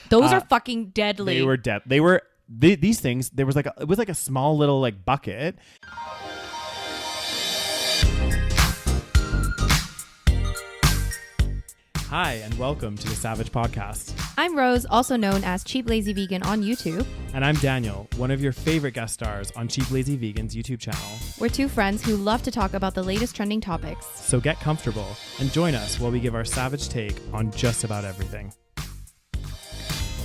Those are fucking deadly. They were dead. These things. It was like a small little like bucket. Hi, and welcome to the SaVeg podcast. I'm Rose, also known as Cheap Lazy Vegan on YouTube. And I'm Daniel, one of your favorite guest stars on Cheap Lazy Vegan's YouTube channel. We're two friends who love to talk about the latest trending topics. So get comfortable and join us while we give our SaVeg take on just about everything.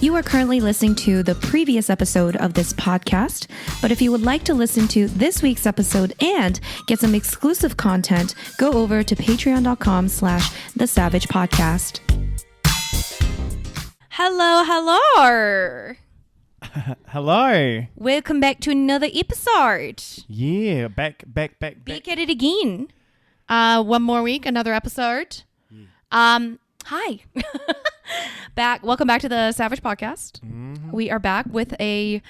You are currently listening to the previous episode of this podcast, but if you would like to listen to this week's episode and get some exclusive content, go over to patreon.com/thesavagepodcast. Hello. Hello. Welcome back to another episode. Yeah, back. Back at it again. One more week, another episode. Hi. Welcome back to the SaVeg podcast. Mm-hmm. We are back with a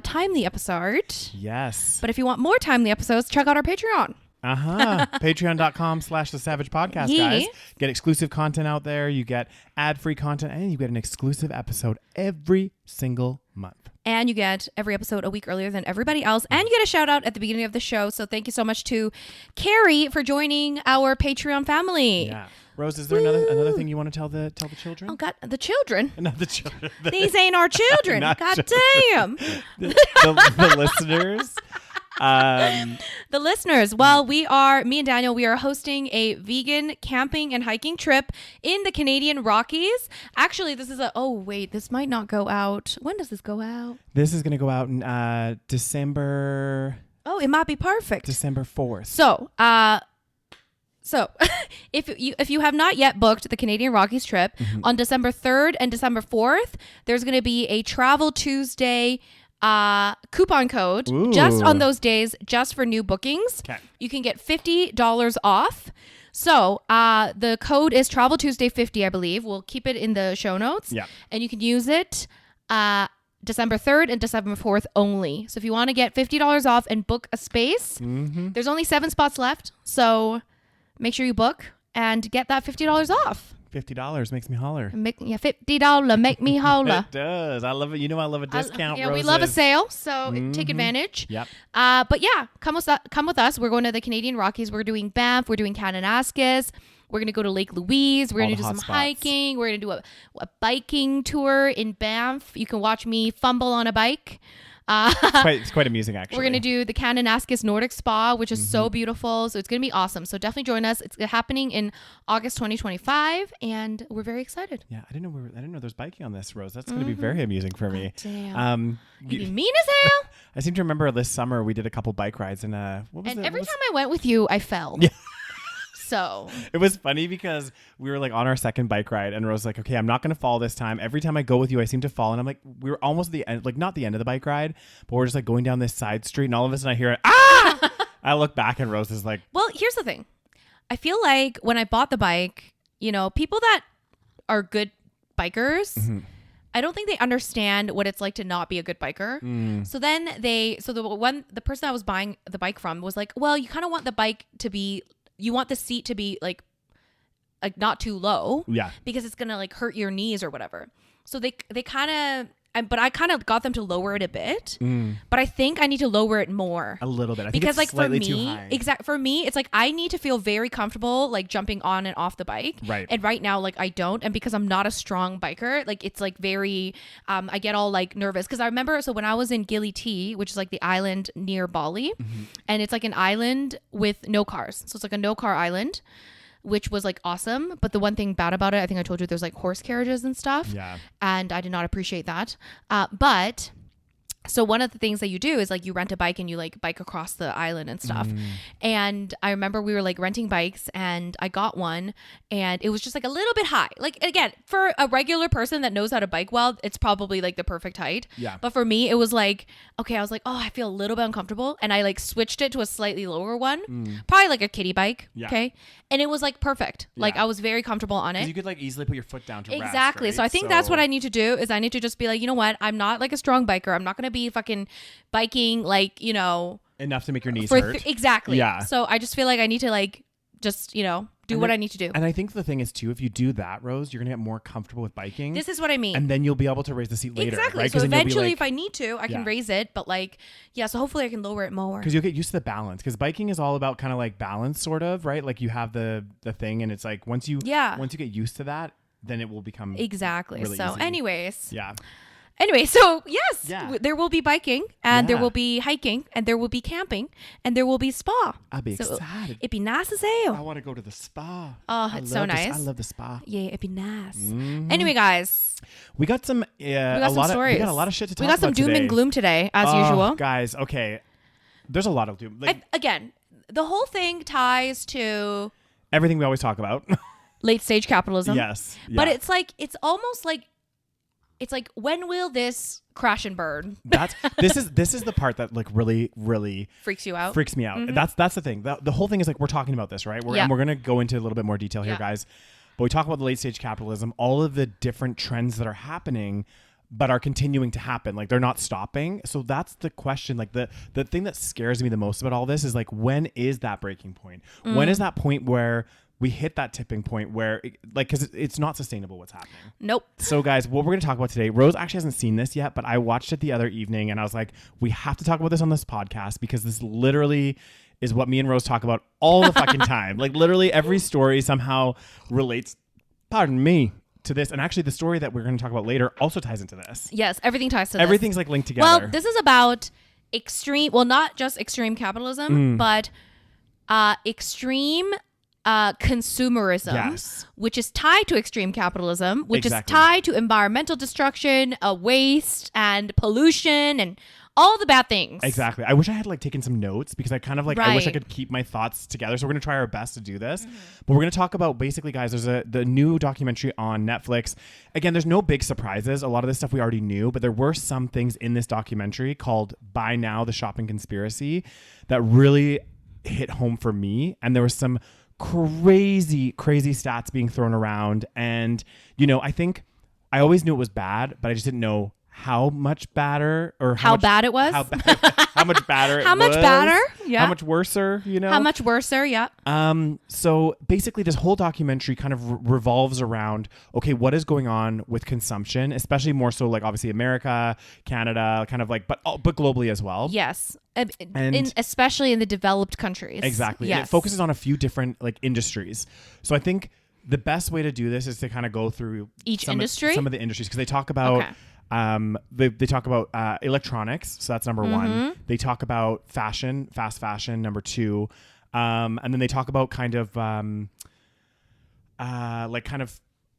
timely episode. Yes. But if you want more timely episodes, check out our Patreon. Patreon.com/thesavagepodcast, guys. Get exclusive content out there. You get ad-free content, and you get an exclusive episode every single month. And you get every episode a week earlier than everybody else. And you get a shout out at the beginning of the show. So thank you so much to Carrie for joining our Patreon family. Yeah. Rose, is there another thing you want to tell the children? Oh God, the children. Not the children. These ain't our children. God damn. The listeners. The listeners. Well, me and Daniel, we are hosting a vegan camping and hiking trip in the Canadian Rockies. Actually, this might not go out. When does this go out? This is going to go out in December. Oh, it might be perfect. December 4th. So, if you have not yet booked the Canadian Rockies trip, on December 3rd and December 4th, there's going to be a Travel Tuesday coupon code just on those days, just for new bookings. Okay. You can get $50 off. So the code is Travel Tuesday 50, I believe. We'll keep it in the show notes. Yeah. And you can use it December 3rd and December 4th only. So if you want to get $50 off and book a space, there's only 7 spots left. So make sure you book and get that $50 off. $50 makes me holler. $50 make me holler. It does. I love it. You know I love a discount. We love a sale, so take advantage. Yep. But yeah, come with us. We're going to the Canadian Rockies. We're doing Banff. We're doing Kananaskis. We're going to go to Lake Louise. We're going to do some hiking. We're going to do a biking tour in Banff. You can watch me fumble on a bike. It's quite amusing, actually. We're going to do the Kananaskis Nordic Spa, which is so beautiful. So it's going to be awesome. So definitely join us. It's happening in August 2025, and we're very excited. Yeah, I didn't know there's biking on this, Rose. That's going to be very amusing for me. Damn. You'd be mean as hell. I seem to remember this summer we did a couple bike rides, and every time I went with you, I fell. Yeah. So it was funny because we were like on our second bike ride, and Rose was like, okay, I'm not going to fall this time. Every time I go with you, I seem to fall. And I'm like, we were almost at the end, like not the end of the bike ride, but we're just like going down this side street, and all of a sudden I hear it. Ah! I look back and Rose is like, well, here's the thing. I feel like when I bought the bike, people that are good bikers, I don't think they understand what it's like to not be a good biker. So then the person I was buying the bike from was like, well, you kind of want the bike to be, you want the seat to be like not too low, because it's gonna like hurt your knees or whatever. So they kind of, but I kind of got them to lower it a bit. But I think I need to lower it more, a little bit. I think because it's like for too me, high. for me, it's like I need to feel very comfortable like jumping on and off the bike. Right. And right now, like I don't, and because I'm not a strong biker, like it's like very, I get all like nervous because I remember. So when I was in Gili T, which is like the island near Bali, and it's like an island with no cars, so it's like a no car island, which was like awesome. But the one thing bad about it, I think I told you, there's like horse carriages and stuff. Yeah. And I did not appreciate that. But so one of the things that you do is like you rent a bike and you like bike across the island and stuff. And I remember we were like renting bikes, and I got one, and it was just like a little bit high. Like again, for a regular person that knows how to bike well, it's probably like the perfect height. Yeah. But for me, it was like, okay, I was like, oh, I feel a little bit uncomfortable. And I like switched it to a slightly lower one, probably like a kiddie bike. Yeah. Okay. And it was like perfect. Yeah. Like I was very comfortable on it. You could like easily put your foot down to exactly. rest, right? So I think that's what I need to do is I need to just be like, you know what? I'm not like a strong biker. I'm not going to be fucking biking like, enough to make your knees hurt. Exactly. Yeah. So I just feel like I need to like just, do what I need to do. And I think the thing is too, if you do that, Rose, you're gonna get more comfortable with biking. This is what I mean. And then you'll be able to raise the seat later. Exactly. Right? So then you'll be eventually, like, if I need to, I can raise it. But like, so hopefully I can lower it more. because you'll get used to the balance. Because biking is all about kind of like balance, sort of, right? Like you have the thing, and it's like once you get used to that, then it will become exactly. really So, easy. anyways. Yeah. Anyway, so yes, Yeah. there will be biking, and there will be hiking, and there will be camping, and there will be spa. I'll be So excited. it'd be nice as hell. I want to go to the spa. Oh, it's so nice. I love the spa. Yeah, it'd be nice. Mm-hmm. Anyway, guys, We got some. we got some stories. We got a lot of shit to talk We got about some doom today. and gloom today, as usual. Guys. Okay. There's a lot of doom. Like Again, the whole thing ties to everything we always talk about. late stage capitalism. Yes. But yeah. it's almost like, when will this crash and burn? This is the part that like really Freaks you out? freaks me out. Mm-hmm. That's the thing. The whole thing is like we're talking about this, right? And we're gonna go into a little bit more detail here, guys. But we talk about the late stage capitalism, all of the different trends that are happening, but are continuing to happen. Like they're not stopping. So that's the question. Like the thing that scares me the most about all this is like, when is that breaking point? When is that point where we hit that tipping point where because it's not sustainable what's happening. Nope. So guys, what we're going to talk about today, Rose actually hasn't seen this yet, but I watched it the other evening and I was like, we have to talk about this on this podcast because this literally is what me and Rose talk about all the fucking time. Like literally every story somehow relates, pardon me, to this. And actually the story that we're going to talk about later also ties into this. Yes, everything ties to this. Everything's like linked together. Well, this is about not just extreme capitalism, but extreme consumerism, Yes. which is tied to extreme capitalism, which Exactly. is tied to environmental destruction, waste, and pollution, and all the bad things. Exactly. I wish I had like taken some notes because I kind of like I wish I Right. could keep my thoughts together. So we're gonna try our best to do this. But we're gonna talk about basically, guys. There's the new documentary on Netflix. Again, there's no big surprises. A lot of this stuff we already knew, but there were some things in this documentary called "Buy Now: The Shopping Conspiracy" that really hit home for me. And there was some crazy stats being thrown around. And I think I always knew it was bad, but I just didn't know how much badder or How bad it was? how much badder it How much was, badder? Yeah. how much worser, How much worse, sir? Yeah. So basically this whole documentary kind of revolves around, okay, what is going on with consumption, especially more so like obviously America, Canada, kind of like, but globally as well. Yes. And especially in the developed countries. Exactly. Yes. And it focuses on a few different like industries. So I think the best way to do this is to kind of go through Each some industry? some of the industries, because they talk about they talk about electronics, so that's number one. They talk about fast fashion, number two, and then they talk about kind of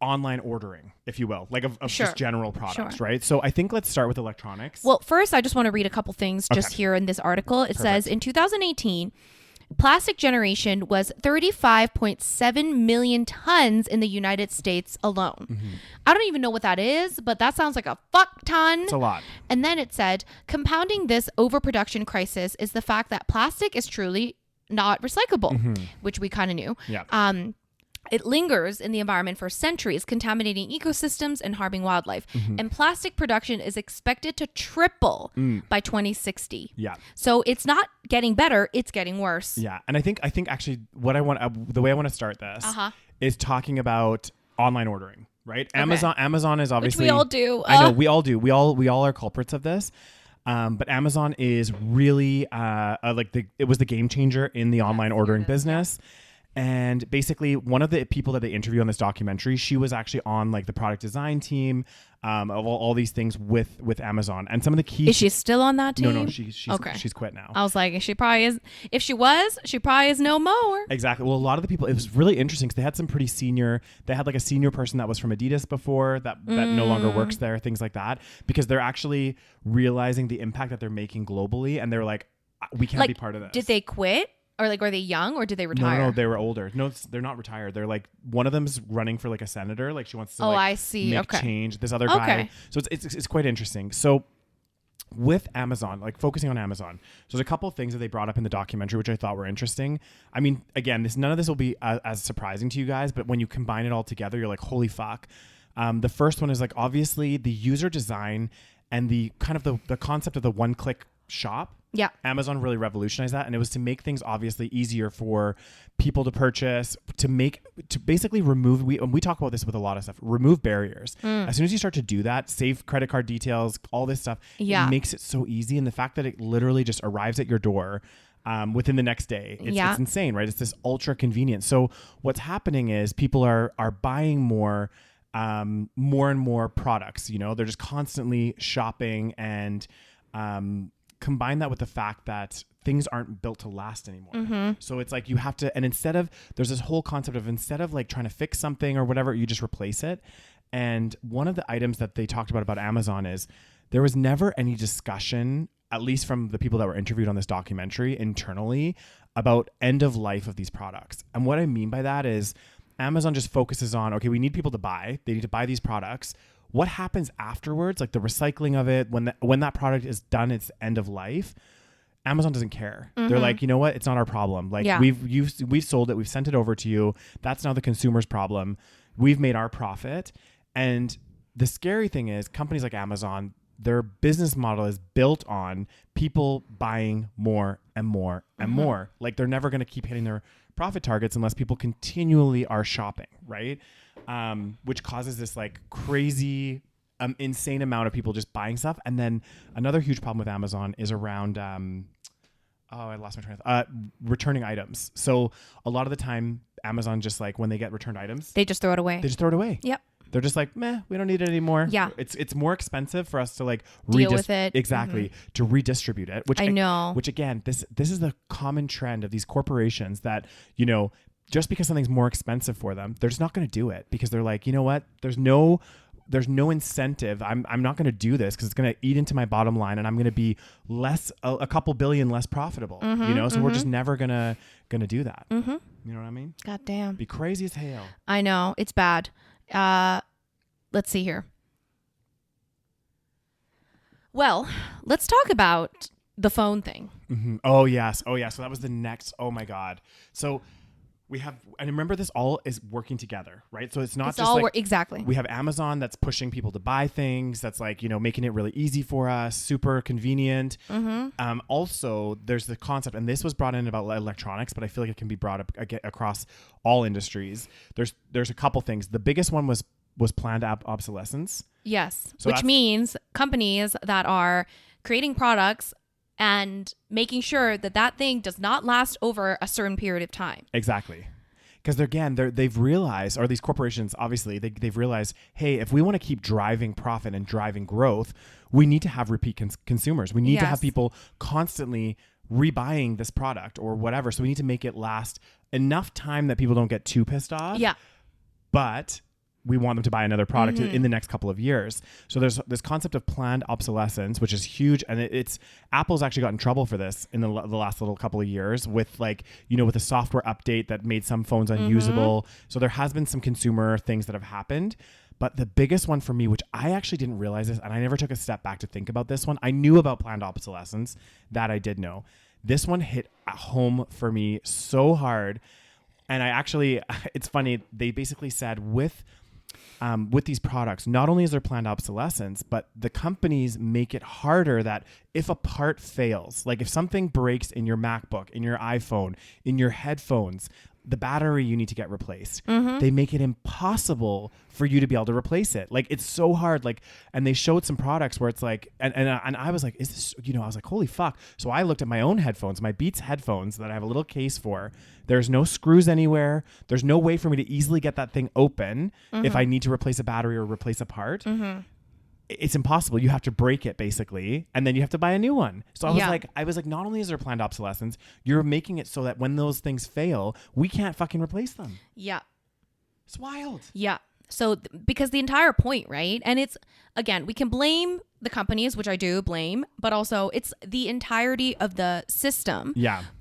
online ordering, if you will, like of Sure. just general products, Sure. right? So I think let's start with electronics. Well, first, I just want to read a couple things just Okay. here in this article. It says in 2018, plastic generation was 35.7 million tons in the United States alone. I don't even know what that is, but that sounds like a fuck ton. It's a lot. And then it said, compounding this overproduction crisis is the fact that plastic is truly not recyclable, which we kind of knew. Yeah. It lingers in the environment for centuries, contaminating ecosystems and harming wildlife. And plastic production is expected to triple by 2060. Yeah. So it's not getting better, it's getting worse. Yeah, and I think actually what I want the way I want to start this is talking about online ordering, right? Amazon is obviously, Which we all do. I know we all do. We all are culprits of this. But Amazon is really it was the game changer in the online ordering business. And basically, one of the people that they interview on this documentary, she was actually on like the product design team of all these things with Amazon. And some of the key Is she still on that team? No, she's quit now. I was like, she probably is. If she was, she probably is no more. Exactly. Well, a lot of the people, it was really interesting because they had some pretty senior, they had like a senior person that was from Adidas before that no longer works there, things like that, because they're actually realizing the impact that they're making globally. And they're like, we can't be part of this. Did they quit? Or like, were they young or did they retire? No, they were older. No, they're not retired. They're like, one of them's running for like a senator. Like she wants to I see. make change. This other guy. So it's quite interesting. So with Amazon, like focusing on Amazon, so there's a couple of things that they brought up in the documentary, which I thought were interesting. I mean, again, none of this will be as surprising to you guys, but when you combine it all together, you're like, holy fuck. The first one is like, obviously the user design and the kind of the concept of the one-click shop Yeah. Amazon really revolutionized that, and it was to make things obviously easier for people to purchase, to basically remove, we talk about this with a lot of stuff, remove barriers. As soon as you start to do that, save credit card details, all this stuff, it makes it so easy. And the fact that it literally just arrives at your door within the next day, it's insane, right? It's this ultra convenient. So what's happening is people are buying more and more products. You know, they're just constantly shopping, and combine that with the fact that things aren't built to last anymore. So it's like you have to, and there's this whole concept of instead of like trying to fix something or whatever, you just replace it. And one of the items that they talked about Amazon is there was never any discussion, at least from the people that were interviewed on this documentary internally, about end of life of these products. And what I mean by that is Amazon just focuses on, okay, we need people to buy. They need to buy these products. What happens afterwards, like the recycling of it, when that product is done, its end of life, Amazon doesn't care. They're like, you know what? It's not our problem. Like we've sold it. We've sent it over to you. That's now the consumer's problem. We've made our profit. And the scary thing is companies like Amazon, their business model is built on people buying more and more and more. Like they're never going to keep hitting their profit targets unless people continually are shopping, right? Which causes this like crazy, insane amount of people just buying stuff. And then another huge problem with Amazon is around, I lost my train of thought. Returning items. So a lot of the time, Amazon just like when they get returned items, They just throw it away. they just throw it away. Yep. They're just like, meh, we don't need it anymore. Yeah. It's more expensive for us to like Deal with it. Exactly. To redistribute it. Which I know. Which again, this is the common trend of these corporations that, you know, just because something's more expensive for them, they're just not going to do it because they're like, you know what? There's no incentive. I'm not going to do this because it's going to eat into my bottom line, and I'm going to be a couple billion less profitable. You know, so we're just never gonna do that. You know what I mean? God damn. Be crazy as hell. I know. It's bad. Let's see here. Well, let's talk about the phone thing. Oh yes. So that was the next. Oh my God. So we have, and remember, this all is working together, right? So it's not exactly. We have Amazon that's pushing people to buy things. That's like, you know, making it really easy for us, super convenient. Also, there's the concept, and this was brought in about electronics, but I feel like it can be brought up across all industries. There's a couple things. The biggest one was planned obsolescence. Yes, So which means companies that are creating products and making sure that thing does not last over a certain period of time. Exactly. Because they've realized, or these corporations, obviously, they've realized, hey, if we want to keep driving profit and driving growth, we need to have repeat consumers. We need to have people constantly rebuying this product or whatever. So we need to make it last enough time that people don't get too pissed off. Yeah. But we want them to buy another product in the next couple of years. So there's this concept of planned obsolescence, which is huge. And it's Apple's actually got in trouble for this in the last little couple of years with like, you know, with a software update that made some phones unusable. So there has been some consumer things that have happened. But the biggest one for me, which I actually didn't realize this, and I never took a step back to think about this one. I knew about planned obsolescence. That I did know. This one hit home for me so hard. And it's funny. They basically said with these products, not only is there planned obsolescence, but the companies make it harder that if a part fails, like if something breaks in your MacBook, in your iPhone, in your headphones, the battery you need to get replaced. They make it impossible for you to be able to replace it. Like it's so hard. Like, and they showed some products where it's like, and I was like, is this, you know, I was like, holy fuck. So I looked at my own headphones, my Beats headphones that I have a little case for. There's no screws anywhere. There's no way for me to easily get that thing open if I need to replace a battery or replace a part. It's impossible. You have to break it basically, and then you have to buy a new one. So I was like, not only is there planned obsolescence, you're making it so that when those things fail, we can't fucking replace them. Yeah. It's wild. Yeah. So because the entire point, right? And it's, again, we can blame the companies, which I do blame, but also it's the entirety of the system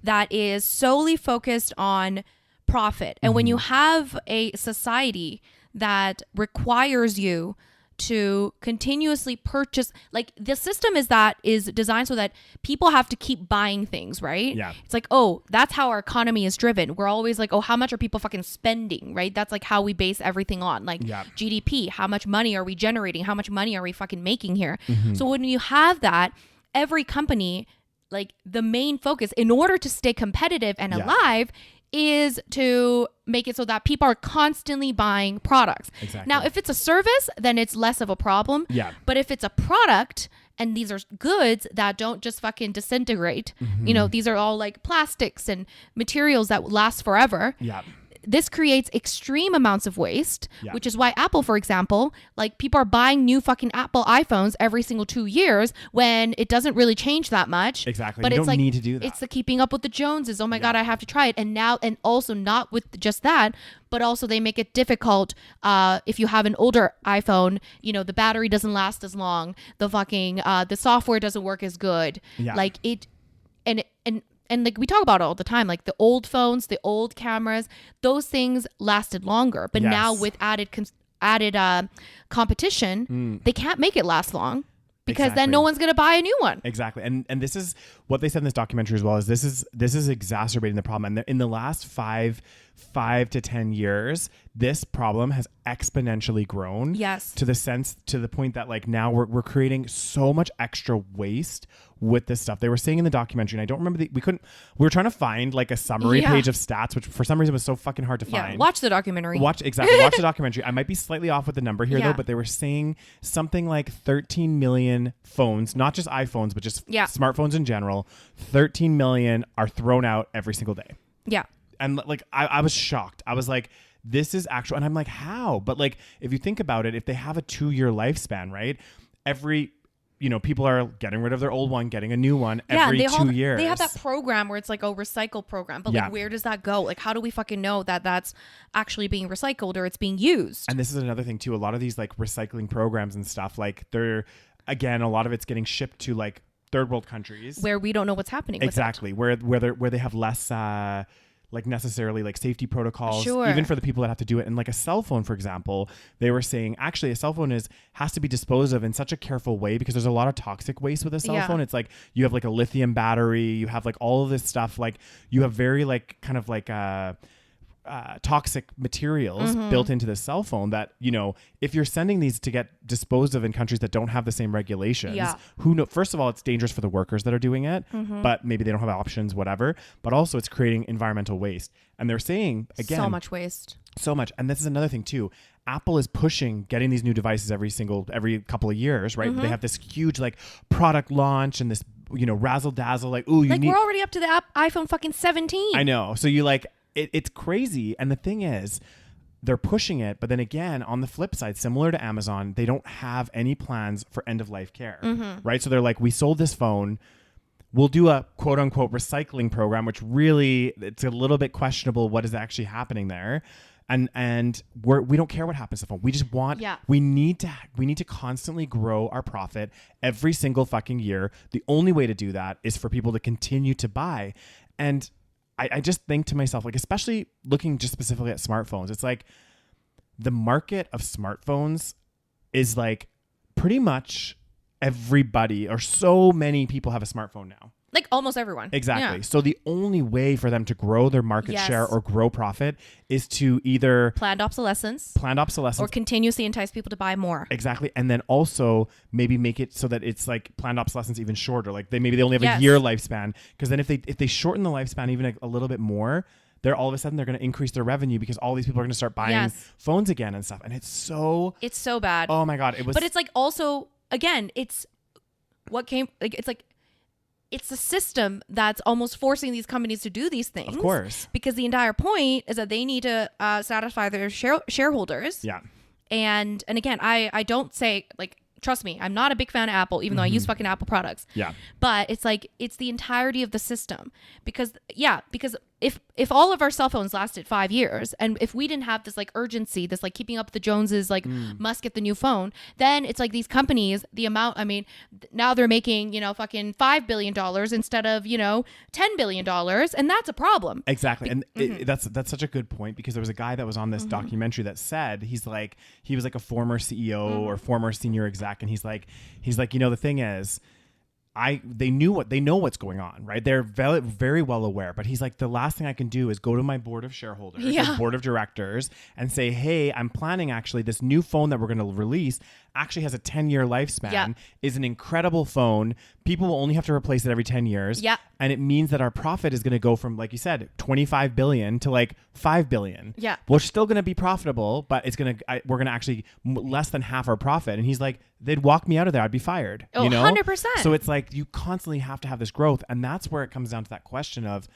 that is solely focused on profit. And when you have a society that requires you to continuously purchase, like the system is designed so that people have to keep buying things, right? Yeah. It's like, oh, that's how our economy is driven. We're always like, oh, how much are people fucking spending, right? That's like how we base everything on, like GDP. How much money are we generating? How much money are we fucking making here? So when you have that, every company like the main focus in order to stay competitive and Yeah. alive is to make it so that people are constantly buying products. Exactly. Now, if it's a service, then it's less of a problem. Yeah. But if it's a product and these are goods that don't just fucking disintegrate, you know, these are all like plastics and materials that last forever. Yeah. This creates extreme amounts of waste, Yeah. which is why Apple, for example, like people are buying new fucking Apple iPhones every single 2 years when it doesn't really change that much. Exactly. But You it's don't like, need to do that. It's the keeping up with the Joneses. Oh my God, I have to try it. And now, and also not with just that, but also they make it difficult. If you have an older iPhone, you know, the battery doesn't last as long. The fucking, the software doesn't work as good. Yeah. Like it, and like we talk about it all the time, like the old phones, the old cameras, those things lasted longer. But now Yes. with added competition, they can't make it last long because then Exactly. no one's gonna buy a new one. Exactly. And this is what they said in this documentary as well, is this is exacerbating the problem. And in the last 5 to 10 years, this problem has exponentially grown. Yes. To the point that like now we're creating so much extra waste with this stuff. They were saying in the documentary, and I don't remember we were trying to find like a summary Yeah. page of stats, which for some reason was so fucking hard to Yeah, find. watch the documentary. Watch the documentary. I might be slightly off with the number here Yeah. though, but they were saying something like 13 million phones, not just iPhones, but just Yeah. smartphones in general. 13 million are thrown out every single day. Yeah. And like I was shocked. I was like, this is actual, and I'm like, how? But like, if you think about it, if they have a 2-year lifespan, right? People are getting rid of their old one, getting a new one every 2 years. They have that program where it's like a recycle program, but Yeah. like where does that go? Like how do we fucking know that that's actually being recycled or it's being used? And this is another thing too. A lot of these like recycling programs and stuff, like they're, again, a lot of it's getting shipped to like third world countries. Where we don't know what's happening with it. Exactly. Where they have less like necessarily like safety protocols, Sure. even for the people that have to do it. And like a cell phone, for example, they were saying actually a cell phone has to be disposed of in such a careful way because there's a lot of toxic waste with a cell Yeah. phone. It's like you have like a lithium battery, you have like all of this stuff, like you have very like kind of like toxic materials built into the cell phone that, you know, if you're sending these to get disposed of in countries that don't have the same regulations, Yeah. who know, first of all, it's dangerous for the workers that are doing it, but maybe they don't have options, whatever, but also it's creating environmental waste. And they're saying, again, So much waste. so much. And this is another thing too. Apple is pushing getting these new devices every couple of years, right? They have this huge like product launch and this, you know, razzle dazzle, like, ooh, Like we're already up to the iPhone fucking 17. I know. So you like, it's crazy. And the thing is, they're pushing it. But then again, on the flip side, similar to Amazon, they don't have any plans for end of life care, right? So they're like, we sold this phone. We'll do a quote unquote recycling program, which really, it's a little bit questionable what is actually happening there. And we don't care what happens to the phone. We just want, we need to constantly grow our profit every single fucking year. The only way to do that is for people to continue to buy. And I just think to myself, like, especially looking just specifically at smartphones, it's like the market of smartphones is like pretty much everybody or so many people have a smartphone now. Like almost everyone. Exactly. Yeah. So the only way for them to grow their market share or grow profit is to either Planned obsolescence or continuously entice people to buy more. Exactly. And then also maybe make it so that it's like planned obsolescence even shorter. Like maybe they only have a year lifespan. Because then if they shorten the lifespan even a little bit more, they're all of a sudden they're going to increase their revenue because all these people are going to start buying phones again and stuff. And it's so bad. Oh my God. But it's like also, again, it's what came, like, it's the system that's almost forcing these companies to do these things. Of course. Because the entire point is that they need to satisfy their shareholders. Yeah. And again, I don't say, like, trust me, I'm not a big fan of Apple, even though I use fucking Apple products. Yeah. But it's like, it's the entirety of the system. Because if all of our cell phones lasted 5 years, and if we didn't have this like urgency, this like keeping up with the Joneses, like must get the new phone, then it's like these companies, the amount, I mean, now they're making, you know, fucking $5 billion instead of, you know, $10 billion. And that's a problem. Exactly. And that's such a good point, because there was a guy that was on this documentary that said, he was like a former CEO or former senior exec. And he's like, you know, the thing is, they know what's going on, right? They're very, very well aware. But he's like, the last thing I can do is go to my board of shareholders, or board of directors, and say, hey, I'm planning actually this new phone that we're going to release actually has a 10-year lifespan, is an incredible phone. People will only have to replace it every 10 years. Yeah. And it means that our profit is going to go from, like you said, 25 billion to like 5 billion. Yeah. We're still going to be profitable, but we're going to actually less than half our profit. And he's like, they'd walk me out of there. I'd be fired. Oh, you know? 100%. So it's like you constantly have to have this growth. And that's where it comes down to that question of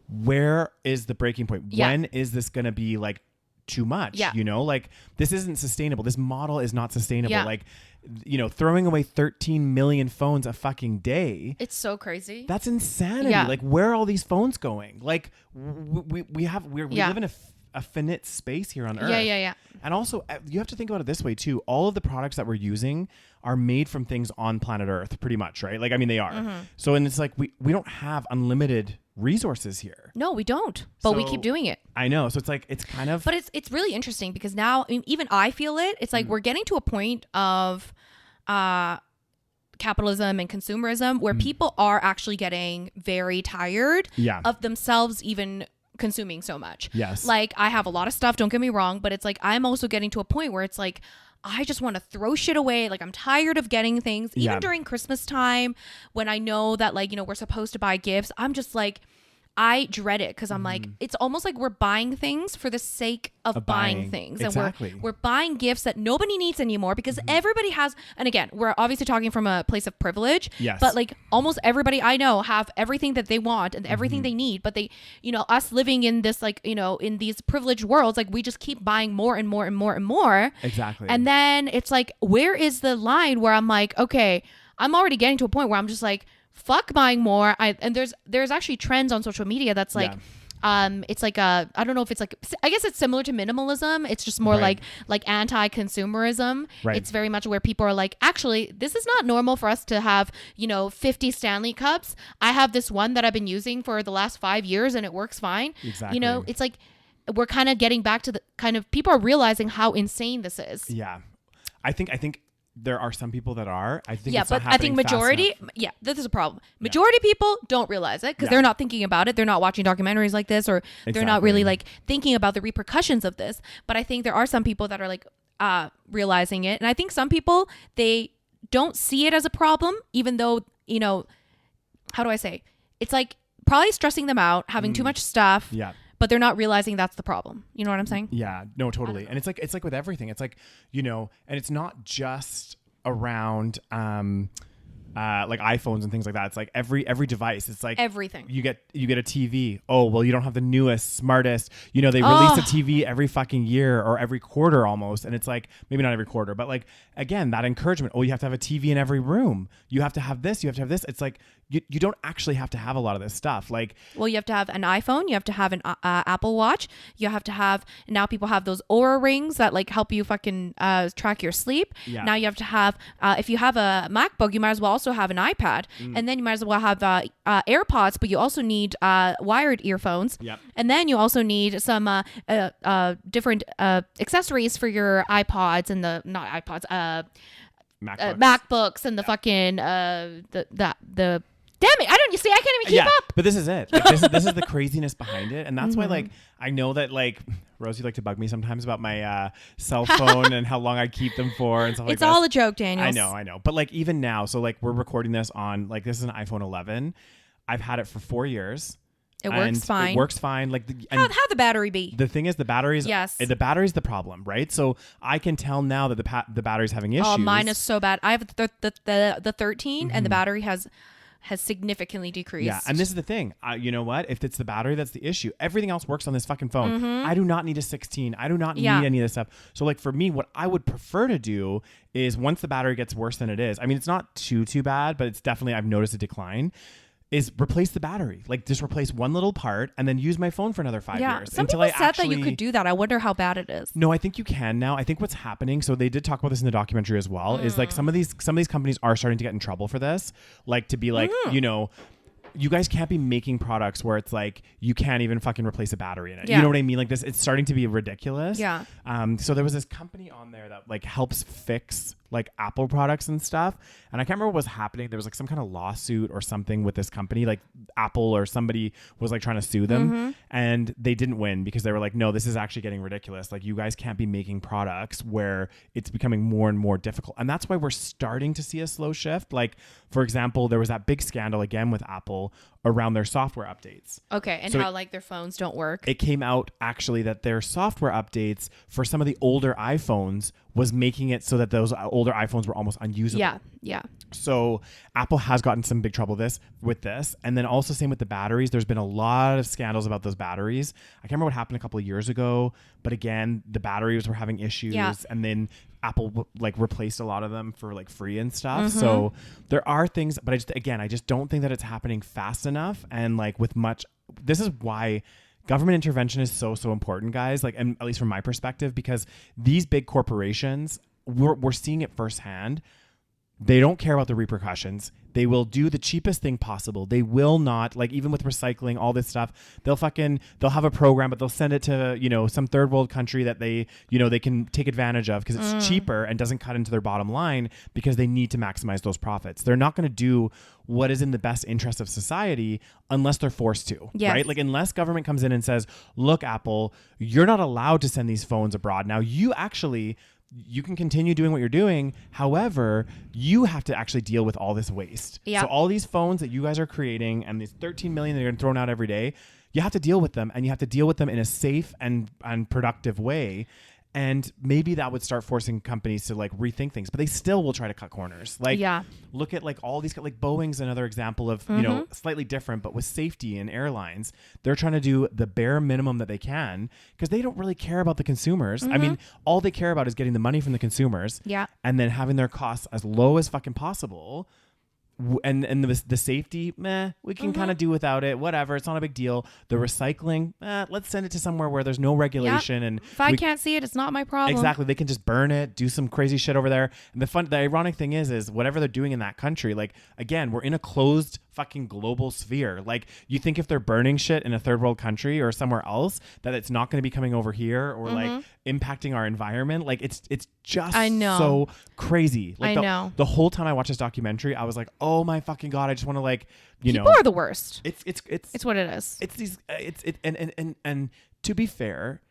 where is the breaking point? Yeah. When is this going to be like too much? You know, like this isn't sustainable. This model is not sustainable. Yeah. Like, you know, throwing away 13 million phones a fucking day. It's so crazy. That's insanity. Yeah. Like, where are all these phones going? Like, we live in a finite space here on Earth. Yeah. And also, you have to think about it this way too. All of the products that we're using are made from things on planet Earth, pretty much, right? Like, I mean, they are. Mm-hmm. So, and it's like we don't have unlimited resources here. No, we don't. But we keep doing it. I know. So it's like it's kind of. But it's really interesting because now, I mean, even I feel it. It's like we're getting to a point of capitalism and consumerism where people are actually getting very tired of themselves even consuming so much. Yes. Like, I have a lot of stuff, don't get me wrong, but it's like I'm also getting to a point where it's like I just want to throw shit away. Like, I'm tired of getting things. Even during Christmas time, when I know that, like, you know, we're supposed to buy gifts, I'm just like, I dread it because I'm like, it's almost like we're buying things for the sake of buying things. Exactly. And we're buying gifts that nobody needs anymore because everybody has, and again, we're obviously talking from a place of privilege, but like almost everybody I know have everything that they want and everything they need, but they, you know, us living in this, like, you know, in these privileged worlds, like we just keep buying more and more and more and more. Exactly. And then it's like, where is the line where I'm like, okay, I'm already getting to a point where I'm just like, fuck buying more. And there's actually trends on social media that's like, it's like I don't know if it's like, I guess it's similar to minimalism. It's just more like anti-consumerism. Right. It's very much where people are like, actually, this is not normal for us to have, you know, 50 Stanley cups. I have this one that I've been using for the last 5 years and it works fine. Exactly. You know, it's like we're kind of getting back to the kind of, people are realizing how insane this is. Yeah. I think there are some people that are. I think but I think majority, this is a problem. Majority of people don't realize it because they're not thinking about it. They're not watching documentaries like this, or they're not really like thinking about the repercussions of this. But I think there are some people that are like realizing it. And I think some people, they don't see it as a problem, even though, you know, how do I say? It's like probably stressing them out, having too much stuff. Yeah. But they're not realizing that's the problem. You know what I'm saying? Yeah, no, totally. And it's like with everything. It's like, you know, and it's not just around like iPhones and things like that. It's like every device. It's like everything. You get a TV. Oh, well, you don't have the newest, smartest. You know, they release a TV every fucking year or every quarter almost. And it's like, maybe not every quarter, but like, again, that encouragement. Oh, you have to have a TV in every room. You have to have this. You have to have this. It's like, you don't actually have to have a lot of this stuff. Like, well, you have to have an iPhone. You have to have an Apple Watch. You have to have, now people have those Oura rings that like help you fucking track your sleep. Yeah. Now you have to have, if you have a MacBook, you might as well also have an iPad. And then you might as well have AirPods, but you also need wired earphones. Yep. And then you also need some different accessories for your iPods and not iPods, MacBooks and the fucking the damn it! You see, I can't even keep up. But this is it. Like, this is the craziness behind it, and that's why, like, I know that, like, Rose, you like to bug me sometimes about my cell phone and how long I keep them for and stuff like that. It's all a joke, Daniel. I know. But like, even now, so like, we're recording this on, like, this is an iPhone 11. I've had it for 4 years. It works fine. It works fine. Like, how the battery be? The thing is, the battery's the battery's the problem, right? So I can tell now that the battery's having issues. Oh, mine is so bad. I have the 13, and the battery has significantly decreased. Yeah, and this is the thing. You know what? If it's the battery that's the issue, everything else works on this fucking phone. I do not need a 16. I do not need any of this stuff. So like, for me, what I would prefer to do is, once the battery gets worse than it is, I mean, it's not too bad, but it's definitely, I've noticed a decline, is replace the battery. Like, just replace one little part and then use my phone for another 5 years. Some people said that you could do that. I wonder how bad it is. No, I think you can now. I think what's happening, so they did talk about this in the documentary as well, is like some of these companies are starting to get in trouble for this. Like, to be like, you know, you guys can't be making products where it's like you can't even fucking replace a battery in it. You know what I mean? Like, this, it's starting to be ridiculous. Yeah. So there was this company on there that like helps fix like Apple products and stuff. And I can't remember what was happening. There was like some kind of lawsuit or something with this company, like Apple or somebody was like trying to sue them, and they didn't win because they were like, no, this is actually getting ridiculous. Like, you guys can't be making products where it's becoming more and more difficult. And that's why we're starting to see a slow shift. Like, for example, there was that big scandal again with Apple around their software updates. Okay. And So how like their phones don't work. It came out actually that their software updates for some of the older iPhones was making it so that those older iPhones were almost unusable. Yeah. Yeah. So Apple has gotten some big trouble with this. And then also same with the batteries. There's been a lot of scandals about those batteries. I can't remember what happened a couple of years ago, but again, the batteries were having issues. Yeah. And then Apple like replaced a lot of them for like free and stuff. So there are things, but I just don't think that it's happening fast enough. And like this is why government intervention is so important, guys. Like, and at least from my perspective, because these big corporations, we're seeing it firsthand. They don't care about the repercussions. They will do the cheapest thing possible. They will not, like, even with recycling, all this stuff, they'll have a program, but they'll send it to, some third world country that they can take advantage of because it's cheaper and doesn't cut into their bottom line because they need to maximize those profits. They're not going to do what is in the best interest of society unless they're forced to, right? Like, unless government comes in and says, look, Apple, you're not allowed to send these phones abroad. Now, you can continue doing what you're doing. However, you have to actually deal with all this waste. Yeah. So all these phones that you guys are creating and these 13 million that are thrown out every day, you have to deal with them, and you have to deal with them in a safe and productive way. And maybe that would start forcing companies to like rethink things, but they still will try to cut corners. Like, look at like all these, like Boeing's another example of, slightly different, but with safety in airlines, they're trying to do the bare minimum that they can because they don't really care about the consumers. I mean, all they care about is getting the money from the consumers and then having their costs as low as fucking possible. And the safety, we can kind of do without it. Whatever, it's not a big deal. The recycling, let's send it to somewhere where there's no regulation. And if I can't see it, it's not my problem. Exactly, they can just burn it, do some crazy shit over there. And the ironic thing is whatever they're doing in that country, like, again, we're in a closed fucking global sphere. Like, you think if they're burning shit in a third world country or somewhere else, that it's not going to be coming over here or like impacting our environment. Like, it's just so crazy. Like, the whole time I watched this documentary, I was like, oh my fucking God, I just want to like, people are the worst. It's what it is. It's these and to be fair,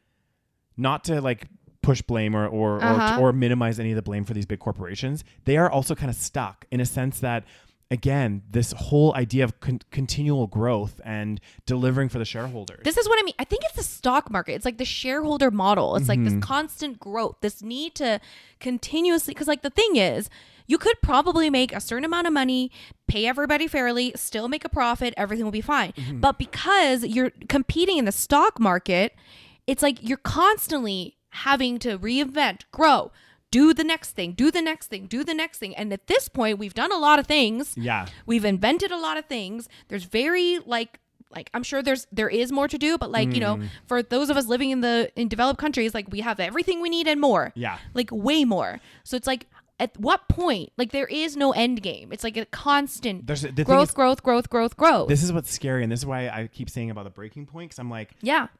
not to like push blame or minimize any of the blame for these big corporations, they are also kind of stuck in a sense that, again, this whole idea of continual growth and delivering for the shareholders. This is what I mean. I think it's the stock market. It's like the shareholder model. It's like this constant growth, this need to continuously, because like the thing is, you could probably make a certain amount of money, pay everybody fairly, still make a profit, everything will be fine. But because you're competing in the stock market, it's like you're constantly having to reinvent, grow, do the next thing, do the next thing, do the next thing. And at this point, we've done a lot of things. Yeah. We've invented a lot of things. There's very like I'm sure there is more to do, but like, for those of us living in developed countries, like we have everything we need and more. Yeah. Like way more. So it's like, at what point, like there is no end game. It's like a constant growth. This is what's scary, and this is why I keep saying about the breaking point, because I'm like,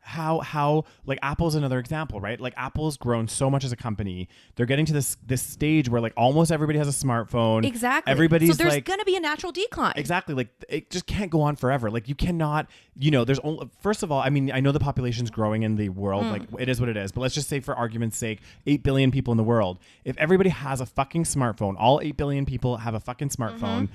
how like Apple's another example, right? Like Apple's grown so much as a company. They're getting to this stage where like almost everybody has a smartphone. Exactly. Everybody's so there's like, gonna be a natural decline. Exactly. Like it just can't go on forever. Like you cannot, there's only, first of all, I mean, I know the population's growing in the world, like it is what it is, but let's just say for argument's sake, 8 billion people in the world. If everybody has a fucking smartphone, all 8 billion people have a fucking smartphone,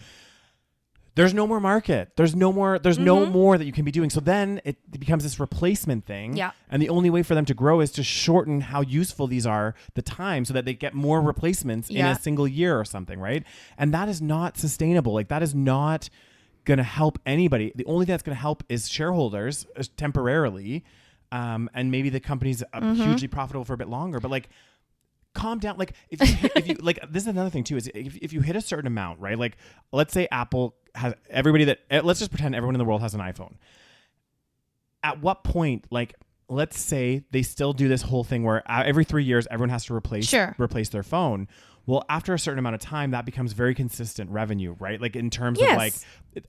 there's no more market. There's no more that you can be doing. So then it becomes this replacement thing. Yeah. And the only way for them to grow is to shorten how useful these are, the time, so that they get more replacements in a single year or something, right? And that is not sustainable. Like that is not going to help anybody. The only thing that's going to help is shareholders temporarily. And maybe the company's hugely profitable for a bit longer, but like, calm down. Like if you like, this is another thing too, is if you hit a certain amount, right? Like let's say Apple has let's just pretend everyone in the world has an iPhone. At what point, like, let's say they still do this whole thing where every 3 years, everyone has to replace their phone. Well, after a certain amount of time, that becomes very consistent revenue, right? Like in terms of like,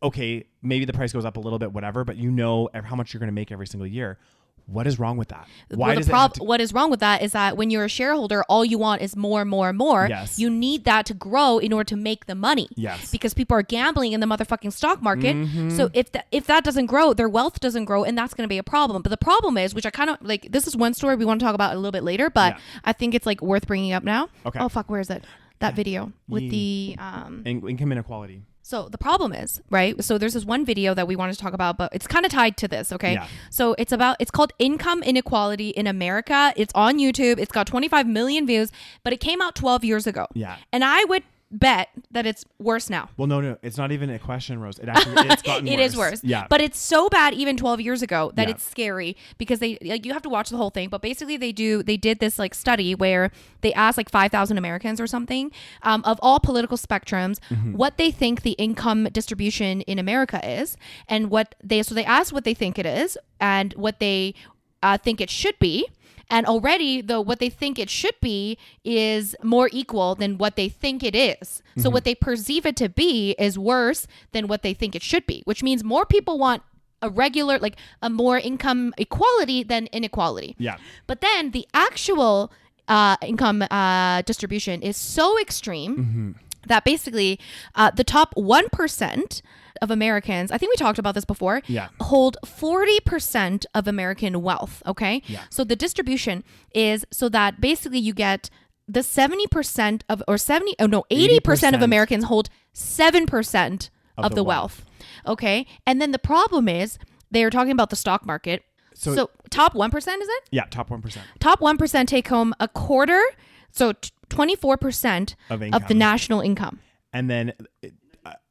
okay, maybe the price goes up a little bit, whatever, but how much you're going to make every single year. What is wrong with that? Why does what is wrong with that is that when you're a shareholder, all you want is more and more and more. Yes. You need that to grow in order to make the money. Yes. Because people are gambling in the motherfucking stock market. So if that doesn't grow, their wealth doesn't grow, and that's going to be a problem. But the problem is, which I kind of like, this is one story we want to talk about a little bit later, but I think it's like worth bringing up now. Okay. Oh fuck, where is it? That video with the income inequality. So the problem is, right? So there's this one video that we wanted to talk about, but it's kind of tied to this, okay? Yeah. So it's called Income Inequality in America. It's on YouTube. It's got 25 million views, but it came out 12 years ago. Yeah. And I would bet that it's worse now. Well, no, it's not even a question, Rose. It's gotten worse. It is worse. Yeah. But it's so bad even 12 years ago that it's scary because you have to watch the whole thing. But basically they did this like study where they asked like 5,000 Americans or something of all political spectrums what they think the income distribution in America is, and they asked what they think it is and what they think it should be. And already, what they think it should be is more equal than what they think it is. So what they perceive it to be is worse than what they think it should be, which means more people want a more income equality than inequality. Yeah. But then the actual income distribution is so extreme that basically the top 1% of Americans, I think we talked about this before, hold 40% of American wealth, okay? Yeah. So the distribution is so that basically you get the 80% of Americans hold 7% of the wealth, okay? And then the problem is they are talking about the stock market. So top 1%, is it? Yeah, top 1%. Top 1% take home a quarter, so 24% of the national income. And then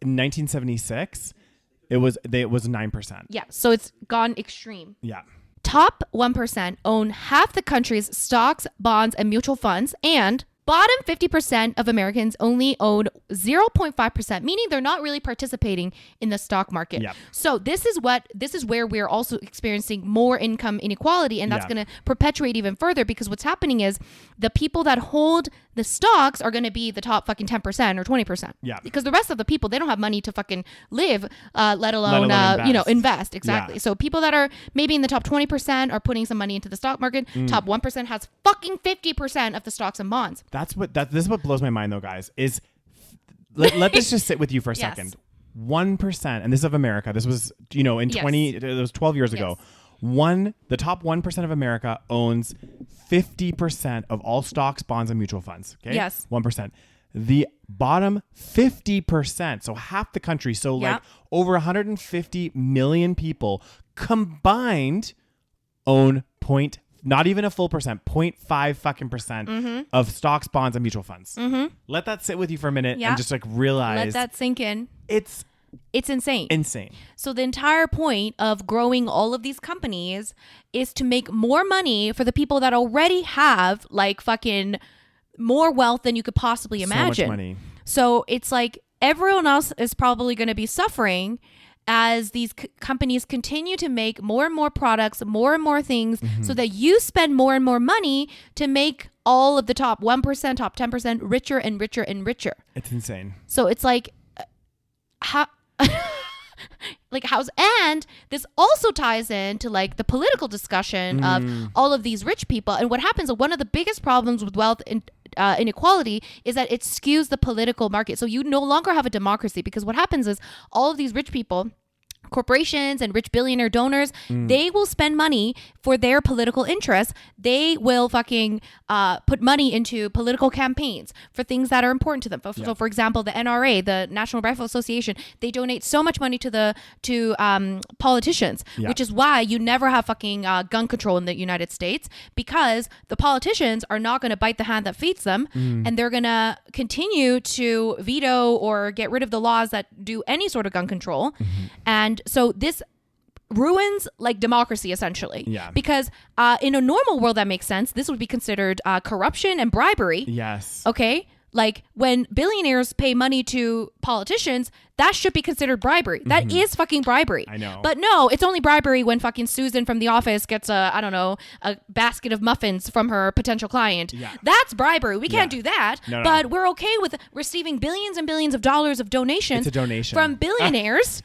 in 1976, it was 9%. Yeah, so it's gone extreme. Yeah. Top 1% own half the country's stocks, bonds, and mutual funds, and bottom 50% of Americans only own 0.5%, meaning they're not really participating in the stock market. Yep. So this is where we're also experiencing more income inequality, and that's going to perpetuate even further, because what's happening is the people that hold the stocks are going to be the top fucking 10% or 20%. Yeah. Because the rest of the people, they don't have money to fucking live, let alone invest. Exactly. Yeah. So people that are maybe in the top 20% are putting some money into the stock market. Top 1% has fucking 50% of the stocks and bonds. This is what blows my mind though, guys, is let this just sit with you for a second. 1%, and this is of America. This was, it was 12 years ago. The top 1% of America owns 50% of all stocks, bonds, and mutual funds. Okay. Yes. 1%. The bottom 50%, so half the country, so like over 150 million people combined own not even a full percent, 0.5 fucking percent of stocks, bonds, and mutual funds. Let that sit with you for a minute and just like realize. Let that sink in. It's insane. Insane. So the entire point of growing all of these companies is to make more money for the people that already have like fucking more wealth than you could possibly imagine. So much money. So it's like everyone else is probably going to be suffering as these companies continue to make more and more products, more and more things, so that you spend more and more money to make all of the top 1%, top 10% richer and richer and richer. It's insane. So it's like, and this also ties into like the political discussion of all of these rich people. And what happens, one of the biggest problems with wealth inequality is that it skews the political market. So you no longer have a democracy, because what happens is all of these rich people, corporations and rich billionaire donors, they will spend money for their political interests. They will fucking put money into political campaigns for things that are important to them. So for example, the NRA, the National Rifle Association, they donate so much money to politicians, which is why you never have fucking gun control in the United States, because the politicians are not going to bite the hand that feeds them, and they're going to continue to veto or get rid of the laws that do any sort of gun control. And so this ruins like democracy essentially. Yeah. Because in a normal world that makes sense, this would be considered corruption and bribery. Yes. Okay. Like when billionaires pay money to politicians, that should be considered bribery. That is fucking bribery. I know. But no, it's only bribery when fucking Susan from the office gets a basket of muffins from her potential client. Yeah. That's bribery. We can't do that. No. But we're okay with receiving billions and billions of dollars of donations. It's a donation. From billionaires.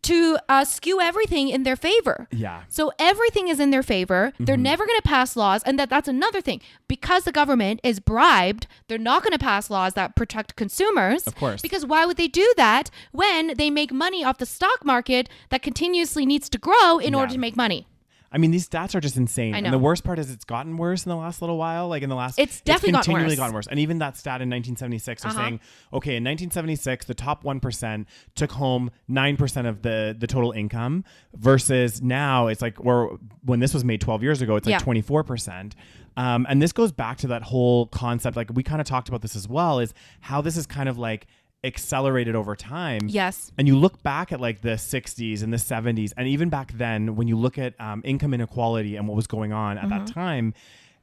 to skew everything in their favor. Yeah. So everything is in their favor. They're never going to pass laws. And that's another thing. Because the government is bribed, they're not going to pass laws that protect consumers. Of course. Because why would they do that when they make money off the stock market that continuously needs to grow in order to make money? I mean, these stats are just insane. I know. And the worst part is it's gotten worse in the last little while. Like in the last, it's definitely continually gotten worse. And even that stat in 1976 are saying, okay, in 1976, the top 1% took home 9% of the total income versus now it's like, or when this was made 12 years ago, it's like 24%. And this goes back to that whole concept. Like we kind of talked about this as well, is how this is kind of like accelerated over time. Yes. And you look back at like the 60s and the 70s, and even back then, when you look at income inequality and what was going on at that time,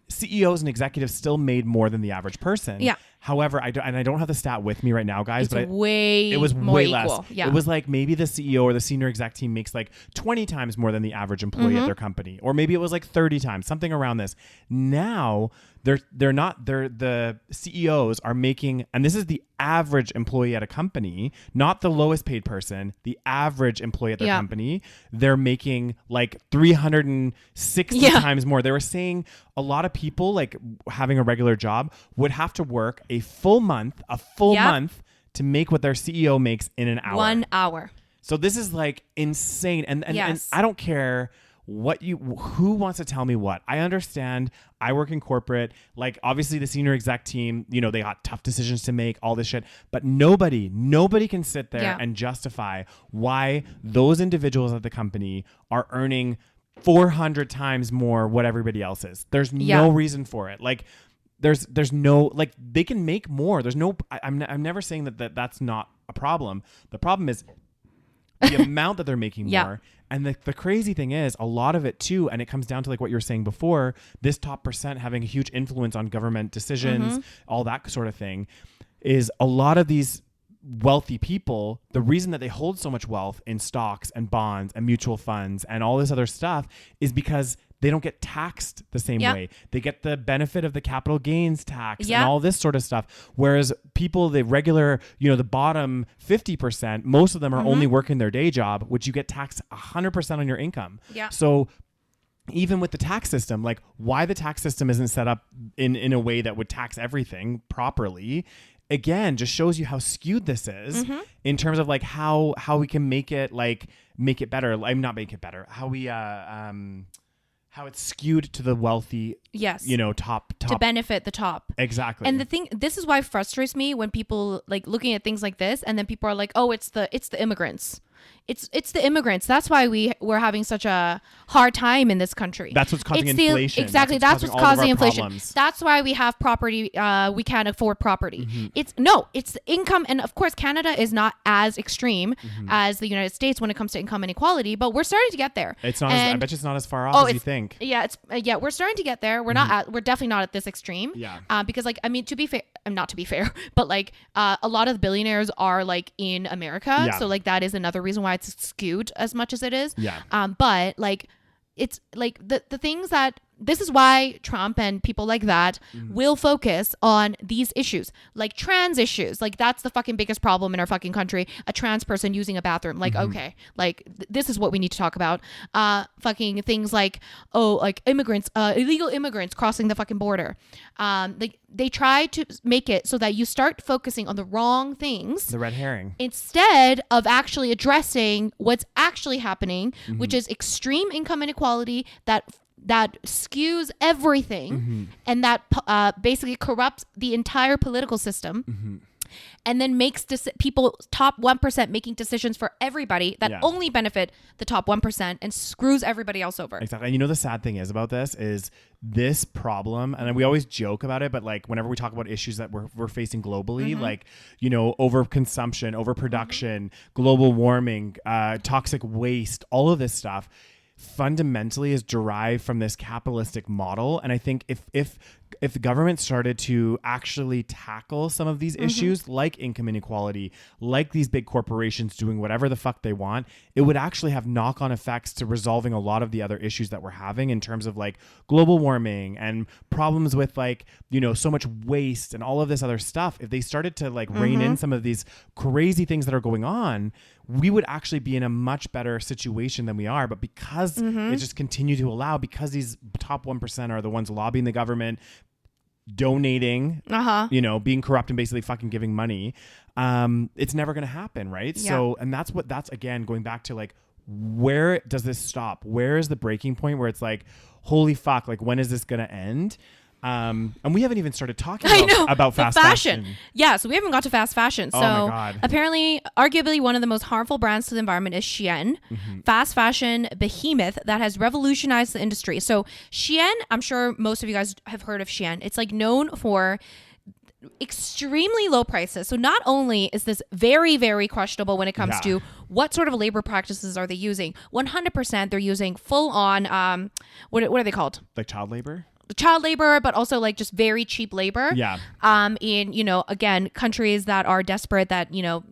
CEOs and executives still made more than the average person. Yeah. However, I don't have the stat with me right now, guys, It was more way less. equal. Yeah. It was like maybe the CEO or the senior exec team makes like 20 times more than the average employee at their company, or maybe it was like 30 times, something around this. Now the CEOs are making, and this is the average employee at a company, not the lowest paid person, the average employee at their company, they're making like 360 times more. They were saying a lot of people like having a regular job would have to work a full month to make what their CEO makes in an hour. 1 hour. So this is like insane. And Yes. I don't care who wants to tell me what. I understand. I work in corporate. Like obviously the senior exec team, you know, they got tough decisions to make, all this shit. But nobody can sit there and justify why those individuals at the company are earning 400 times more what everybody else is. There's no reason for it. Like there's no, like they can make more. There's no, I'm never saying that's not a problem. The problem is the amount that they're making more. And the crazy thing is a lot of it too, and it comes down to like what you were saying before, this top percent having a huge influence on government decisions, all that sort of thing, is a lot of these wealthy people, the reason that they hold so much wealth in stocks and bonds and mutual funds and all this other stuff is because they don't get taxed the same way. They get the benefit of the capital gains tax and all this sort of stuff. Whereas people, the regular, you know, the bottom 50%, most of them are only working their day job, which you get taxed 100% on your income. Yeah. So even with the tax system, like why the tax system isn't set up in a way that would tax everything properly, again, just shows you how skewed this is in terms of like how we can make it better. I'm not make it better. How we how it's skewed to the wealthy, you know, top to benefit the top. Exactly. And the thing, this is why it frustrates me when people like looking at things like this, and then people are like, "Oh, it's the immigrants." It's the immigrants. That's why we're having such a hard time in this country. That's what's causing inflation. Exactly. That's what's causing inflation. Problems. That's why we have property. We can't afford property. It's the income. And of course, Canada is not as extreme as the United States when it comes to income inequality, but we're starting to get there. It's not. I bet it's not as far off as you think. Yeah. we're starting to get there. We're not. We're definitely not at this extreme. Yeah. Because like, I mean, to be fair, not to be fair, but like a lot of the billionaires are like in America. Yeah. So like that is another reason why it's skewed as much as it is. Yeah. But like it's like the things that this is why Trump and people like that will focus on these issues, like trans issues. Like that's the fucking biggest problem in our fucking country. A trans person using a bathroom. Like, okay, like this is what we need to talk about. Fucking things like, like immigrants, illegal immigrants crossing the fucking border. Like they try to make it so that you start focusing on the wrong things. The red herring. Instead of actually addressing what's actually happening, which is extreme income inequality that skews everything and that basically corrupts the entire political system and then makes people top 1% making decisions for everybody that only benefit the top 1% and screws everybody else over. Exactly. And you know, the sad thing is about this is this problem, and we always joke about it, but like whenever we talk about issues that we're facing globally, like, you know, overconsumption, overproduction, global warming, toxic waste, all of this stuff fundamentally is derived from this capitalistic model. And I think if if the government started to actually tackle some of these issues, like income inequality, like these big corporations doing whatever the fuck they want, it would actually have knock-on effects to resolving a lot of the other issues that we're having in terms of like global warming and problems with like, you know, so much waste and all of this other stuff. If they started to like rein in some of these crazy things that are going on, we would actually be in a much better situation than we are. But because it just continued to allow, because these top 1% are the ones lobbying the government, donating, you know, being corrupt and basically fucking giving money, it's never going to happen, right? Yeah. So, and that's again, going back to like, where does this stop? Where is the breaking point where it's like, holy fuck, like when is this going to end? And we haven't even started talking about fast fashion. Yeah, so we haven't got to fast fashion. So my God. apparently, arguably one of the most harmful brands to the environment is Shein, fast fashion behemoth that has revolutionized the industry. So Shein, I'm sure most of you guys have heard of Shein. It's like known for extremely low prices. So not only is this very, very questionable when it comes to what sort of labor practices are they using, 100% they're using full on, what are they called? Like child labor? Child labor, but also like just very cheap labor. Yeah. In, you know, again, countries that are desperate, that, you know,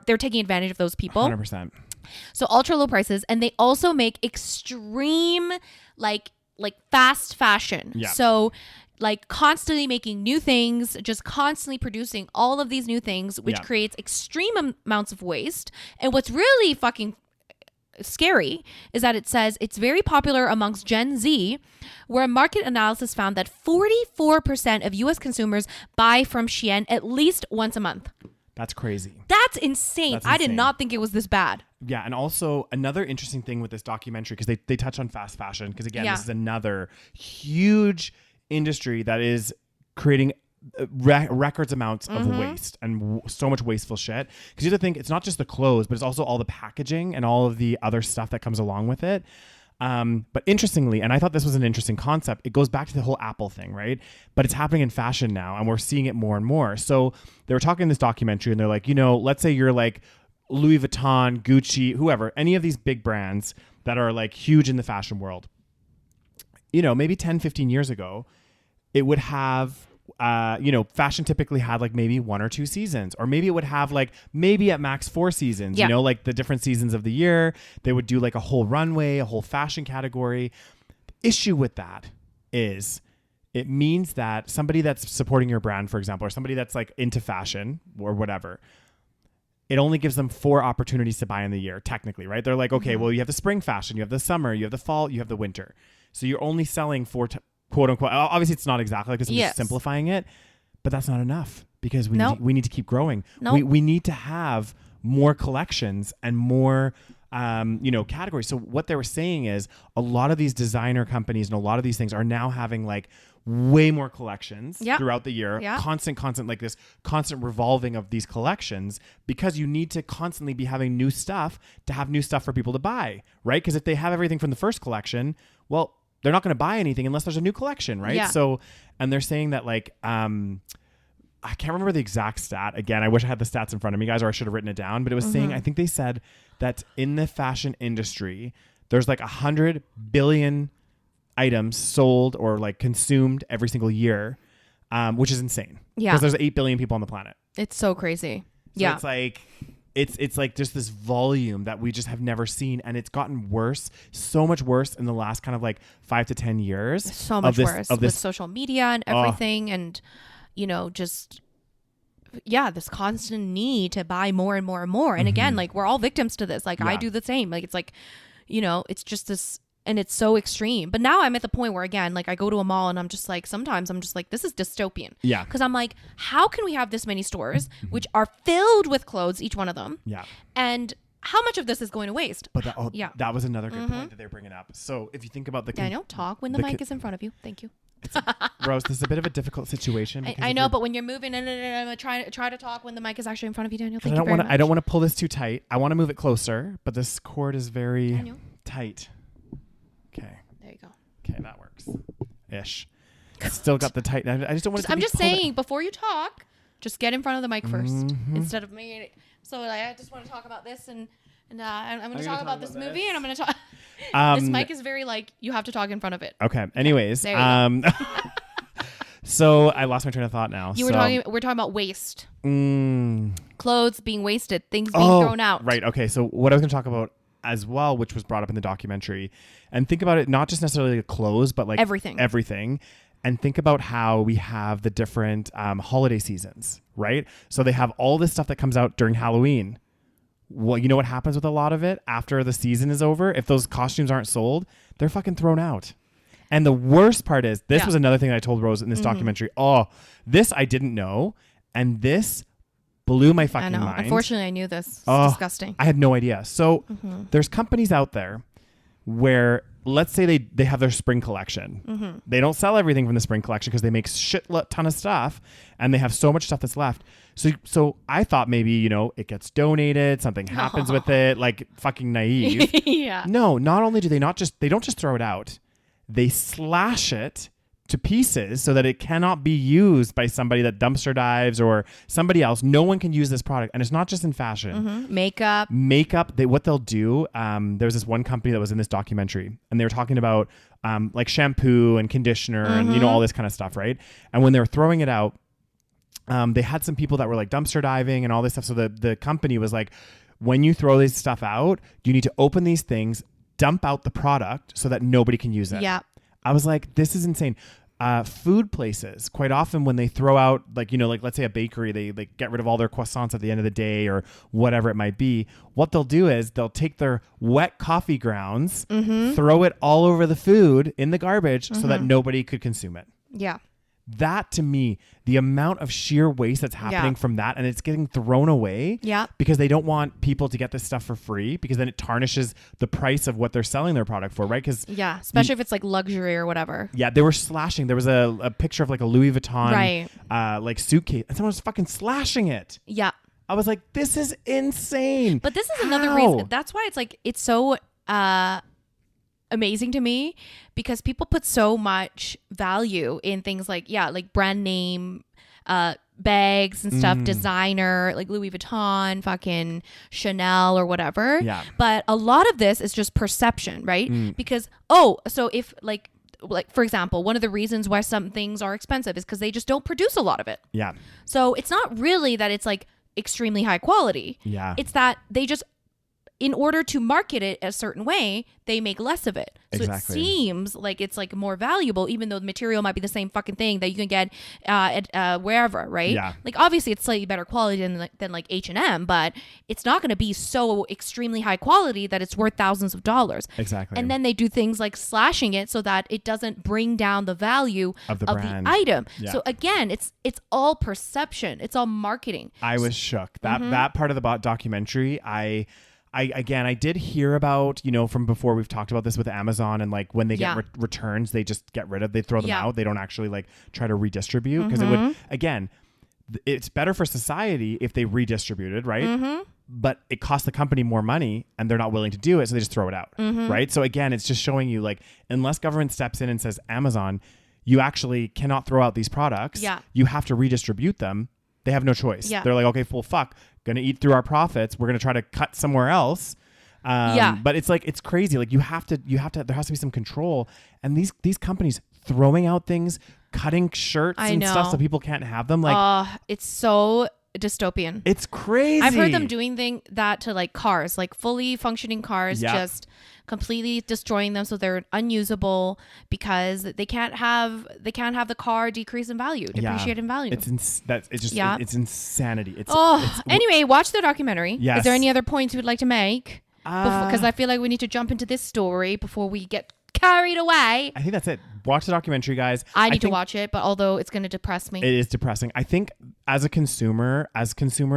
they're taking advantage of those people. 100%. So ultra low prices. And they also make extreme, like fast fashion. Yeah. So like constantly making new things, just constantly producing all of these new things, which creates extreme amounts of waste. And what's really fucking scary is that it says it's very popular amongst Gen Z, where a market analysis found that 44% of US consumers buy from Shein at least once a month. That's crazy. That's insane. I did not think it was this bad. Yeah, and also another interesting thing with this documentary, because they touch on fast fashion, because again, this is another huge industry that is creating records amounts of waste and so much wasteful shit. Because you have to think it's not just the clothes, but it's also all the packaging and all of the other stuff that comes along with it. But interestingly, and I thought this was an interesting concept, it goes back to the whole Apple thing, right? But it's happening in fashion now, and we're seeing it more and more. So they were talking in this documentary, and they're like, you know, let's say you're like Louis Vuitton, Gucci, whoever, any of these big brands that are like huge in the fashion world. You know, maybe 10, 15 years ago, it would have, you know, fashion typically had like maybe 1 or 2 seasons, or maybe it would have like maybe at max 4 seasons, you know, like the different seasons of the year. They would do like a whole runway, a whole fashion category. The issue with that is it means that somebody that's supporting your brand, for example, or somebody that's like into fashion or whatever, it only gives them 4 opportunities to buy in the year, technically, right? They're like, okay, well, you have the spring fashion, you have the summer, you have the fall, you have the winter. So you're only selling 4 quote unquote. Obviously, it's not exactly like this. I'm just simplifying it, but that's not enough, because we need to keep growing. We need to have more collections and more, you know, categories. So what they were saying is a lot of these designer companies and a lot of these things are now having like way more collections throughout the year, constant, like this constant revolving of these collections, because you need to constantly be having new stuff to have new stuff for people to buy, right? Because if they have everything from the first collection, well, they're not going to buy anything unless there's a new collection, right? Yeah. So, and they're saying that like, I can't remember the exact stat. Again, I wish I had the stats in front of me, guys, or I should have written it down. But it was saying, I think they said that in the fashion industry, there's like 100 billion items sold or like consumed every single year, which is insane. Yeah. Because there's 8 billion people on the planet. It's so crazy. So it's like, it's like just this volume that we just have never seen, and it's gotten worse, so much worse in the last kind of like 5 to 10 years. So much worse with social media and everything, and you know, just this constant need to buy more and more and more. And again, like we're all victims to this. Like I do the same. Like it's like, you know, it's just this. And it's so extreme. But now I'm at the point where, again, like I go to a mall and I'm just like, sometimes I'm just like, this is dystopian. Yeah. Because I'm like, how can we have this many stores which are filled with clothes, each one of them? Yeah. And how much of this is going to waste? But that was another good point that they're bringing up. So if you think about the... Daniel, talk when the mic is in front of you. Thank you. Rose, this is a bit of a difficult situation. I know, but when you're moving, try to talk when the mic is actually in front of you, Daniel. Thank you very much. I don't want to pull this too tight. I want to move it closer, but this cord is very tight. Okay. There you go. Okay, that works. Ish. Still got the tight. I just don't want to. I'm just saying, before you talk, just get in front of the mic first instead of me. So I just want to talk about this, and I'm going to talk about this movie, and I'm going to talk. This mic is very like you have to talk in front of it. Okay. Anyways, There you go. so I lost my train of thought now. We're talking about waste. Clothes being wasted, things being thrown out. Right. Okay. So what I was going to talk about as well, which was brought up in the documentary, and think about it, not just necessarily clothes, but like everything. And think about how we have the different holiday seasons, right? So they have all this stuff that comes out during Halloween. Well, you know what happens with a lot of it after the season is over? If those costumes aren't sold, they're fucking thrown out. And the worst part is, this was another thing that I told Rose in this documentary. Oh, this I didn't know. And this blew my fucking mind. Unfortunately, I knew this. It's disgusting. I had no idea. So there's companies out there where, let's say they have their spring collection. They don't sell everything from the spring collection because they make ton of stuff and they have so much stuff that's left. So I thought maybe, you know, it gets donated, something happens with it, like fucking naive. Yeah. No, not only do they don't just throw it out, they slash it to pieces so that it cannot be used by somebody that dumpster dives or somebody else. No one can use this product. And it's not just in fashion. Makeup. What they'll do, there was this one company that was in this documentary and they were talking about like shampoo and conditioner and, you know, all this kind of stuff, right? And when they were throwing it out, they had some people that were like dumpster diving and all this stuff. So the company was like, when you throw this stuff out, you need to open these things, dump out the product so that nobody can use it. Yeah. I was like, this is insane. Food places, quite often when they throw out, like, you know, like let's say a bakery, they get rid of all their croissants at the end of the day or whatever it might be. What they'll do is they'll take their wet coffee grounds, throw it all over the food in the garbage so that nobody could consume it. Yeah. That, to me, the amount of sheer waste that's happening from that, and it's getting thrown away because they don't want people to get this stuff for free, because then it tarnishes the price of what they're selling their product for, right? Because especially if it's like luxury or whatever. Yeah, they were slashing. There was a picture of like a Louis Vuitton like suitcase, and someone was fucking slashing it. Yeah. I was like, this is insane. But this is another reason. That's why it's like, it's so amazing to me, because people put so much value in things like like brand name bags and stuff, designer, like Louis Vuitton, fucking Chanel or whatever. Yeah. But a lot of this is just perception, right? Because so if like for example, one of the reasons why some things are expensive is because they just don't produce a lot of it. Yeah. So it's not really that it's like extremely high quality. Yeah. It's that they just, in order to market it a certain way, they make less of it. So it seems like it's like more valuable, even though the material might be the same fucking thing that you can get at wherever, right? Yeah. Like obviously it's slightly better quality than like H&M, but it's not going to be so extremely high quality that it's worth thousands of dollars. Exactly. And then they do things like slashing it so that it doesn't bring down the value of the item. Yeah. So again, it's all perception. It's all marketing. I was shook. That part of the documentary, I did hear about, you know, from before, we've talked about this with Amazon, and like when they get returns, they just get rid of, they throw them out. They don't actually like try to redistribute, because it would, again, it's better for society if they redistributed, right? But it costs the company more money and they're not willing to do it. So they just throw it out. Right. So again, it's just showing you, like, unless government steps in and says, Amazon, you actually cannot throw out these products. Yeah. You have to redistribute them. They have no choice. Yeah. They're like, okay, well, fuck, gonna eat through our profits. We're gonna try to cut somewhere else. But it's like, it's crazy. Like you have to, there has to be some control. And these companies throwing out things, cutting shirts and stuff so people can't have them. Like, it's so dystopian. It's crazy. I've heard them doing that to like cars, like fully functioning cars, just completely destroying them so they're unusable because they can't have the car decrease in value, depreciate in value. It's insanity. Anyway, watch the documentary. Yes. Is there any other points you would like to make? Because I feel like we need to jump into this story before we get carried away. I think that's it. Watch the documentary, guys. I need to watch it, but although it's going to depress me. It is depressing. I think as consumers,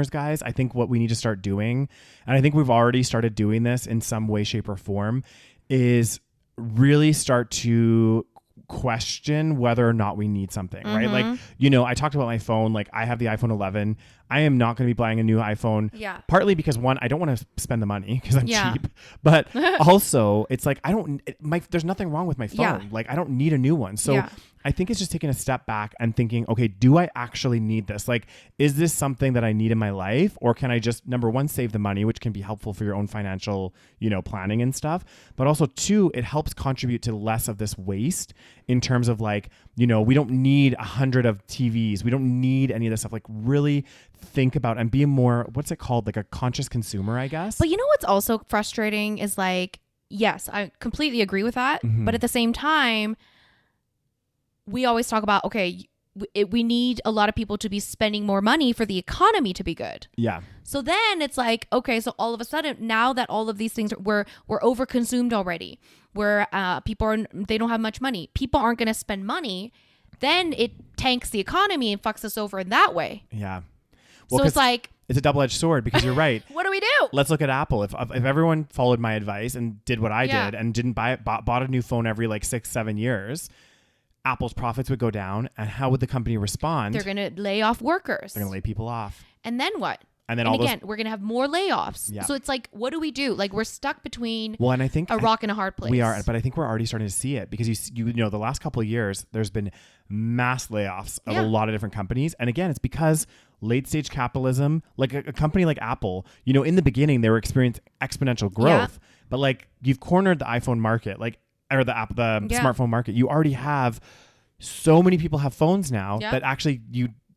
guys, I think what we need to start doing, and I think we've already started doing this in some way, shape, or form, is really start to question whether or not we need something, right? Like, you know, I talked about my phone. Like, I have the iPhone 11. I am not going to be buying a new iPhone. Yeah. Partly because one, I don't want to spend the money because I'm Yeah. cheap, but also it's like, there's nothing wrong with my phone. Yeah. Like I don't need a new one. So Yeah. I think it's just taking a step back and thinking, okay, do I actually need this? Like, is this something that I need in my life? Or can I just, number one, save the money, which can be helpful for your own financial, planning and stuff. But also two, it helps contribute to less of this waste in terms of like, we don't need 100 of TVs. We don't need any of this stuff. Like really think about and be more, what's it called? Like a conscious consumer, I guess. But what's also frustrating is like, yes, I completely agree with that. Mm-hmm. But at the same time, we always talk about, okay, we need a lot of people to be spending more money for the economy to be good. Yeah. So then it's like, okay, so all of a sudden, now that all of these things we're overconsumed already, where they don't have much money, people aren't going to spend money, then it tanks the economy and fucks us over in that way. Yeah. So it's like, it's a double-edged sword because you're right. what do we do? Let's look at Apple. If everyone followed my advice and did what I Yeah. did and didn't bought a new phone every like 6-7 years, Apple's profits would go down. And how would the company respond? They're going to lay off workers. They're going to lay people off. And then what? And then we're going to have more layoffs. Yeah. So it's like, what do we do? Like we're stuck between and I think a rock and a hard place. we are, but I think we're already starting to see it because the last couple of years there's been mass layoffs of a lot of different companies, and again, it's because late stage capitalism, like a company like Apple, in the beginning they were experiencing exponential growth, but like you've cornered the iPhone market, like or the smartphone market. You already have so many people have phones now that actually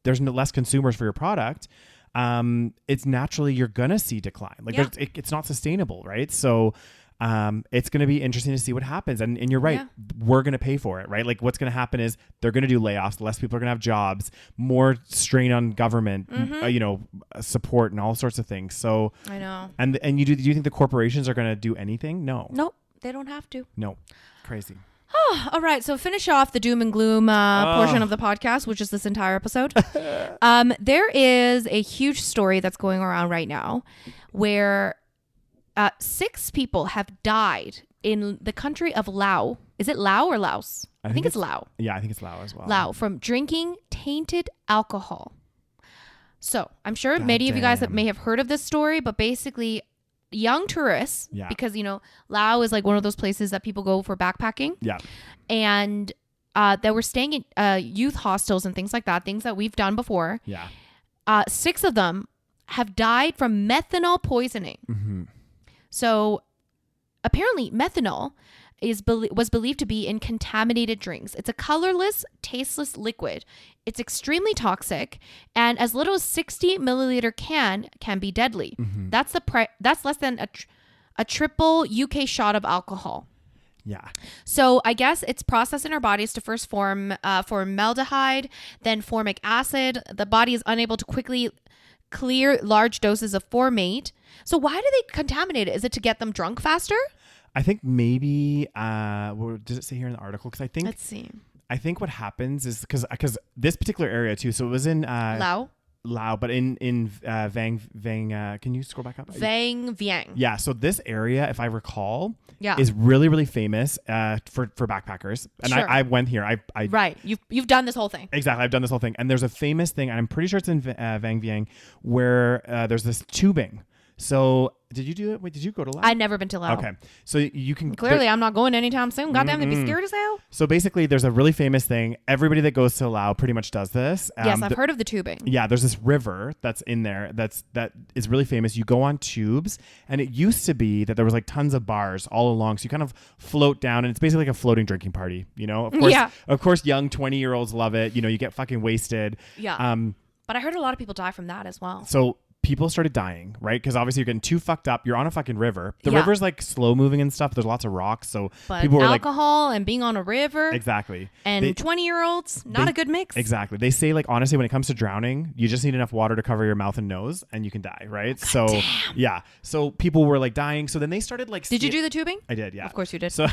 there's no less consumers for your product. It's naturally you're gonna see decline. Like it's not sustainable, right? So it's gonna be interesting to see what happens. And you're right, we're gonna pay for it, right? Like what's gonna happen is they're gonna do layoffs, less people are gonna have jobs, more strain on government, support and all sorts of things. So I know. And do you think the corporations are gonna do anything? No. Nope, they don't have to. No. Crazy. All right, so finish off the doom and gloom portion of the podcast, which is this entire episode. There is a huge story that's going around right now where 6 people have died in the country of Laos. Is it Laos or Laos? I think it's Laos. Yeah, I think it's Laos as well. Laos, from drinking tainted alcohol. So I'm sure many of you guys may have heard of this story, but basically young tourists, because Laos is like one of those places that people go for backpacking, and that were staying in youth hostels and things like that, things that we've done before. 6 of them have died from methanol poisoning. Mm-hmm. So apparently methanol was believed to be in contaminated drinks. It's a colorless, tasteless liquid. It's extremely toxic, and as little as 60 milliliter can be deadly. Mm-hmm. That's less than a triple UK shot of alcohol. Yeah. So I guess it's processed in our bodies to first form formaldehyde, then formic acid. The body is unable to quickly clear large doses of formate. So why do they contaminate it? Is it to get them drunk faster? I think maybe, does it say here in the article? Because I think, let's see. I think what happens is because this particular area too. So it was in Laos, but in Vang, can you scroll back up? Vang Vieng. Yeah. So this area, if I recall, Yeah. is really, really famous for backpackers. And Sure. I went here. I Right. You've done this whole thing. Exactly. I've done this whole thing. And there's a famous thing, and I'm pretty sure it's in Vang Vieng, where there's this tubing. So did you do it? Wait, did you go to Laos? I've never been to Laos. Okay. So you can Clearly, I'm not going anytime soon. Goddamn, they'd be scared as hell. So basically, there's a really famous thing. Everybody that goes to Laos pretty much does this. Yes, I've heard of the tubing. Yeah, there's this river that's in there that is really famous. You go on tubes, and it used to be that there was like tons of bars all along. So you kind of float down, and it's basically like a floating drinking party. Of course, young 20-year-olds love it. You get fucking wasted. Yeah. But I heard a lot of people die from that as well. So people started dying, right? Because obviously you're getting too fucked up. You're on a fucking river. The river's like slow moving and stuff. There's lots of rocks. So but people were alcohol and being on a river. Exactly. And 20-year-olds, not a good mix. Exactly. They say like, honestly, when it comes to drowning, you just need enough water to cover your mouth and nose and you can die, right? Damn. Yeah. So people were like dying. So then they started like... Did you do the tubing? I did, yeah. Of course you did. So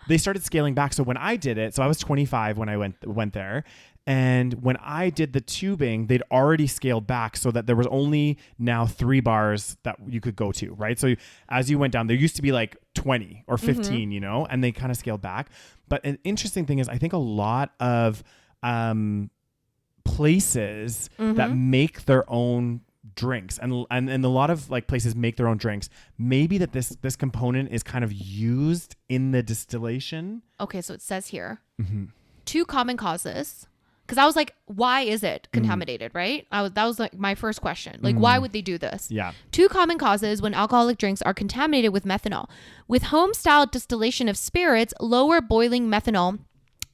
they started scaling back. So when I did it, so I was 25 when I went there. And when I did the tubing, they'd already scaled back so that there was only now 3 bars that you could go to, right? So as you went down, there used to be like 20 or 15, and they kind of scaled back. But an interesting thing is I think a lot of places that make their own drinks, and a lot of like places make their own drinks. Maybe that this component is kind of used in the distillation. Okay, so it says here 2 common causes. Because I was like, why is it contaminated, right? That was like my first question. Like, why would they do this? Yeah. 2 common causes when alcoholic drinks are contaminated with methanol. With home-style distillation of spirits, lower boiling methanol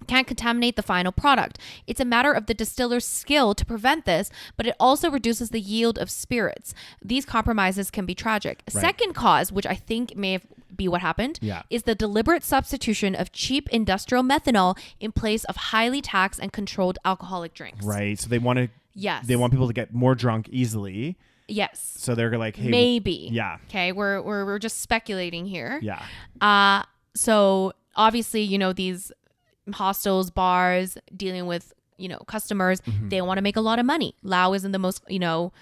can contaminate the final product. It's a matter of the distiller's skill to prevent this, but it also reduces the yield of spirits. These compromises can be tragic. Right. Second cause, which I think may be what happened, is the deliberate substitution of cheap industrial methanol in place of highly taxed and controlled alcoholic drinks. Right. So they want to. Yes. They want people to get more drunk easily. Yes. So they're like, hey, maybe. Yeah. Okay. We're just speculating here. Yeah. So obviously, you know, these hostels, bars, dealing with, you know, customers, they want to make a lot of money. Laos isn't the most, you know,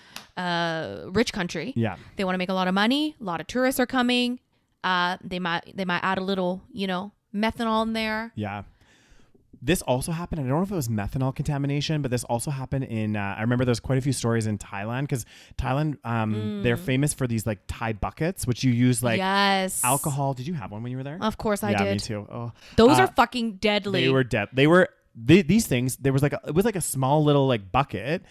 rich country. Yeah. They want to make a lot of money. A lot of tourists are coming. They might add a little, you know, methanol in there. Yeah. This also happened. I don't know if it was methanol contamination, but this also happened in, I remember there's quite a few stories in Thailand, because Thailand, they're famous for these like Thai buckets, which you use like alcohol. Did you have one when you were there? Of course I did. Yeah, me too. Oh. Those are fucking deadly. They were dead. These things, it was like a small little like bucket,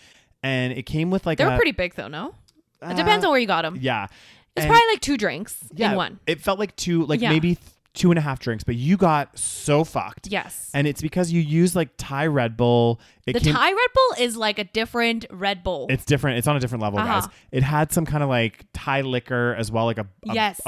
and it came with like they were pretty big though, no? It depends on where you got them. Yeah. It's probably like 2 drinks in one. It felt like 2, like maybe 2.5 drinks, but you got so fucked. Yes. And it's because you use like Thai Red Bull. Thai Red Bull is like a different Red Bull. It's different. It's on a different level, guys. It had some kind of like Thai liquor as well, like a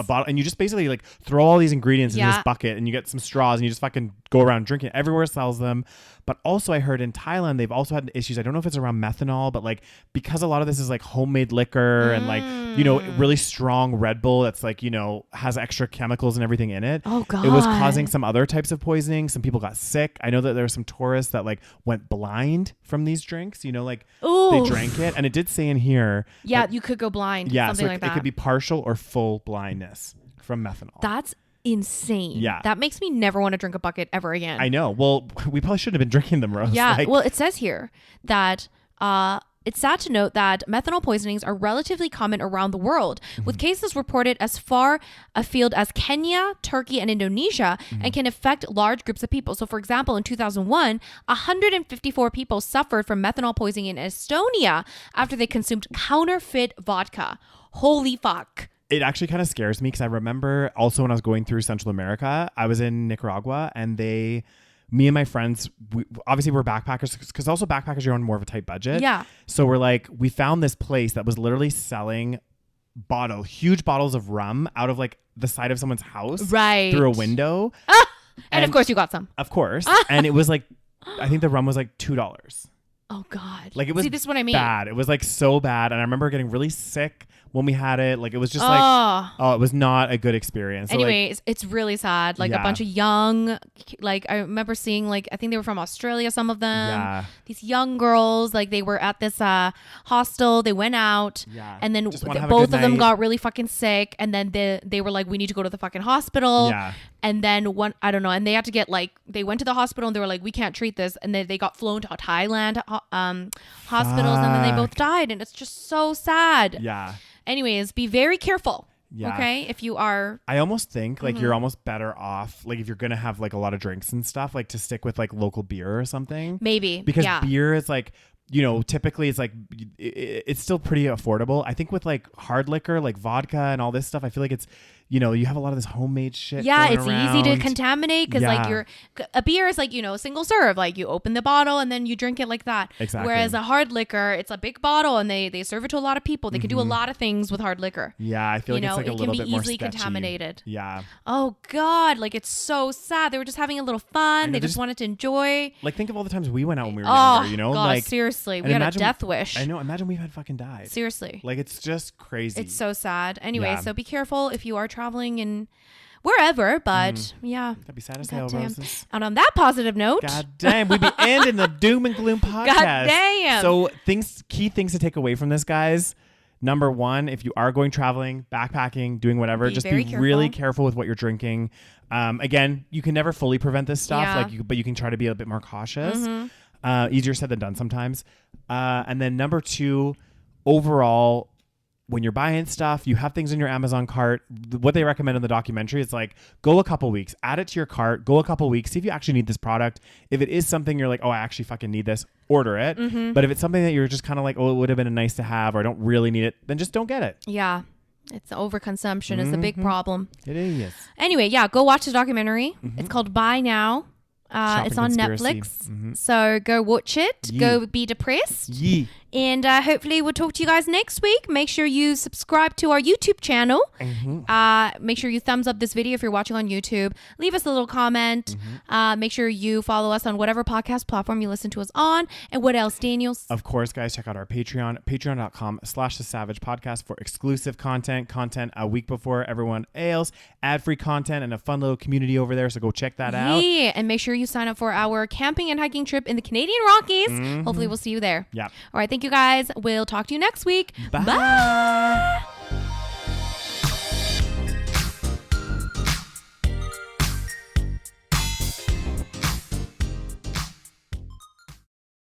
bottle. And you just basically like throw all these ingredients into this bucket, and you get some straws, and you just fucking go around drinking. Everywhere sells them. But also I heard in Thailand, they've also had issues. I don't know if it's around methanol, but like because a lot of this is like homemade liquor and like, you know, really strong Red Bull that's like, you know, has extra chemicals and everything in it. Oh God. It was causing some other types of poisoning. Some people got sick. I know that there were some tourists that like went blind from these drinks, you know, like they drank it. And it did say in here. Yeah, you could go blind. Yeah, something so like that. It could be partial or full blindness from methanol. That's insane. Yeah. That makes me never want to drink a bucket ever again. I know. Well, we probably shouldn't have been drinking them, Rose. Yeah. Like, well, it says here that it's sad to note that methanol poisonings are relatively common around the world, with cases reported as far afield as Kenya, Turkey, and Indonesia, and can affect large groups of people. So, for example, in 2001, 154 people suffered from methanol poisoning in Estonia after they consumed counterfeit vodka. Holy fuck. It actually kind of scares me, because I remember also when I was going through Central America, I was in Nicaragua, and me and my friends, obviously we're backpackers, because also backpackers are on more of a tight budget. Yeah. So we're like, we found this place that was literally selling huge bottles of rum out of like the side of someone's house. Right. Through a window. And of course you got some. Of course. And it was like, I think the rum was like $2. Oh God. Like it was See, this is what I mean. bad. It was like so bad. And I remember getting really sick when we had it. Like it was just it was not a good experience. So anyway, it's really sad. Like a bunch of young, like I remember seeing, like, I think they were from Australia, some of them. Yeah. These young girls, like they were at this hostel. They went out, and then both of them got really fucking sick. And then they were like, we need to go to the fucking hospital. Yeah. And then I don't know. And they had to get they went to the hospital and they were like, we can't treat this. And then they got flown to Thailand hospitals, and then they both died. And it's just so sad. Yeah. Anyways, be very careful. Yeah. Okay. If you are. I almost think like you're almost better off, like if you're going to have like a lot of drinks and stuff, like to stick with like local beer or something. Maybe. Because beer is like, you know, typically it's like, it's still pretty affordable. I think with like hard liquor, like vodka and all this stuff, I feel like it's, you know, you have a lot of this homemade shit. Yeah, going it's around. easy to contaminate because like a beer is like, you know, single serve. Like you open the bottle and then you drink it like that. Exactly. Whereas a hard liquor, it's a big bottle and they serve it to a lot of people. They can do a lot of things with hard liquor. Yeah, I feel like it's like a little bit more sketchy. It can be easily contaminated. Yeah. Oh God, like it's so sad. They were just having a little fun. They just wanted to enjoy. Like think of all the times we went out when we were younger, you know? God, like seriously, we had a death wish. I know. Imagine we had fucking died. Seriously. Like it's just crazy. It's so sad. Anyway, so be careful if you are traveling and wherever, but That'd be sad as hell, Roses. And on that positive note, God damn, we'd be ending the doom and gloom podcast. God damn. So key things to take away from this, guys. Number one, if you are going traveling, backpacking, doing whatever, just be really careful with what you're drinking. Again, you can never fully prevent this stuff, but you can try to be a bit more cautious. Easier said than done sometimes. And then number 2, overall, when you're buying stuff, you have things in your Amazon cart. What they recommend in the documentary is like, go a couple weeks, add it to your cart, go a couple weeks, see if you actually need this product. If it is something you're like, oh, I actually fucking need this, order it. But if it's something that you're just kind of like, oh, it would have been nice to have, or I don't really need it, then just don't get it. Yeah. It's overconsumption is a big problem. It is. Anyway, yeah, go watch the documentary. It's called Buy Now. It's on conspiracy. Netflix. So go watch it. Yee. Go be depressed. Yee. And hopefully we'll talk to you guys next week. Make sure you subscribe to our YouTube channel. Make sure you thumbs up this video if you're watching on YouTube. Leave us a little comment. Make sure you follow us on whatever podcast platform you listen to us on. And what else, Daniels? Of course, guys, check out our Patreon, patreon.com/the SaVeg podcast for exclusive content a week before everyone else, ad-free content, and a fun little community over there. So go check that out. Yeah, and make sure you sign up for our camping and hiking trip in the Canadian Rockies. Hopefully we'll see you there. Yeah. All right, thank you guys. We'll talk to you next week. Bye. Bye.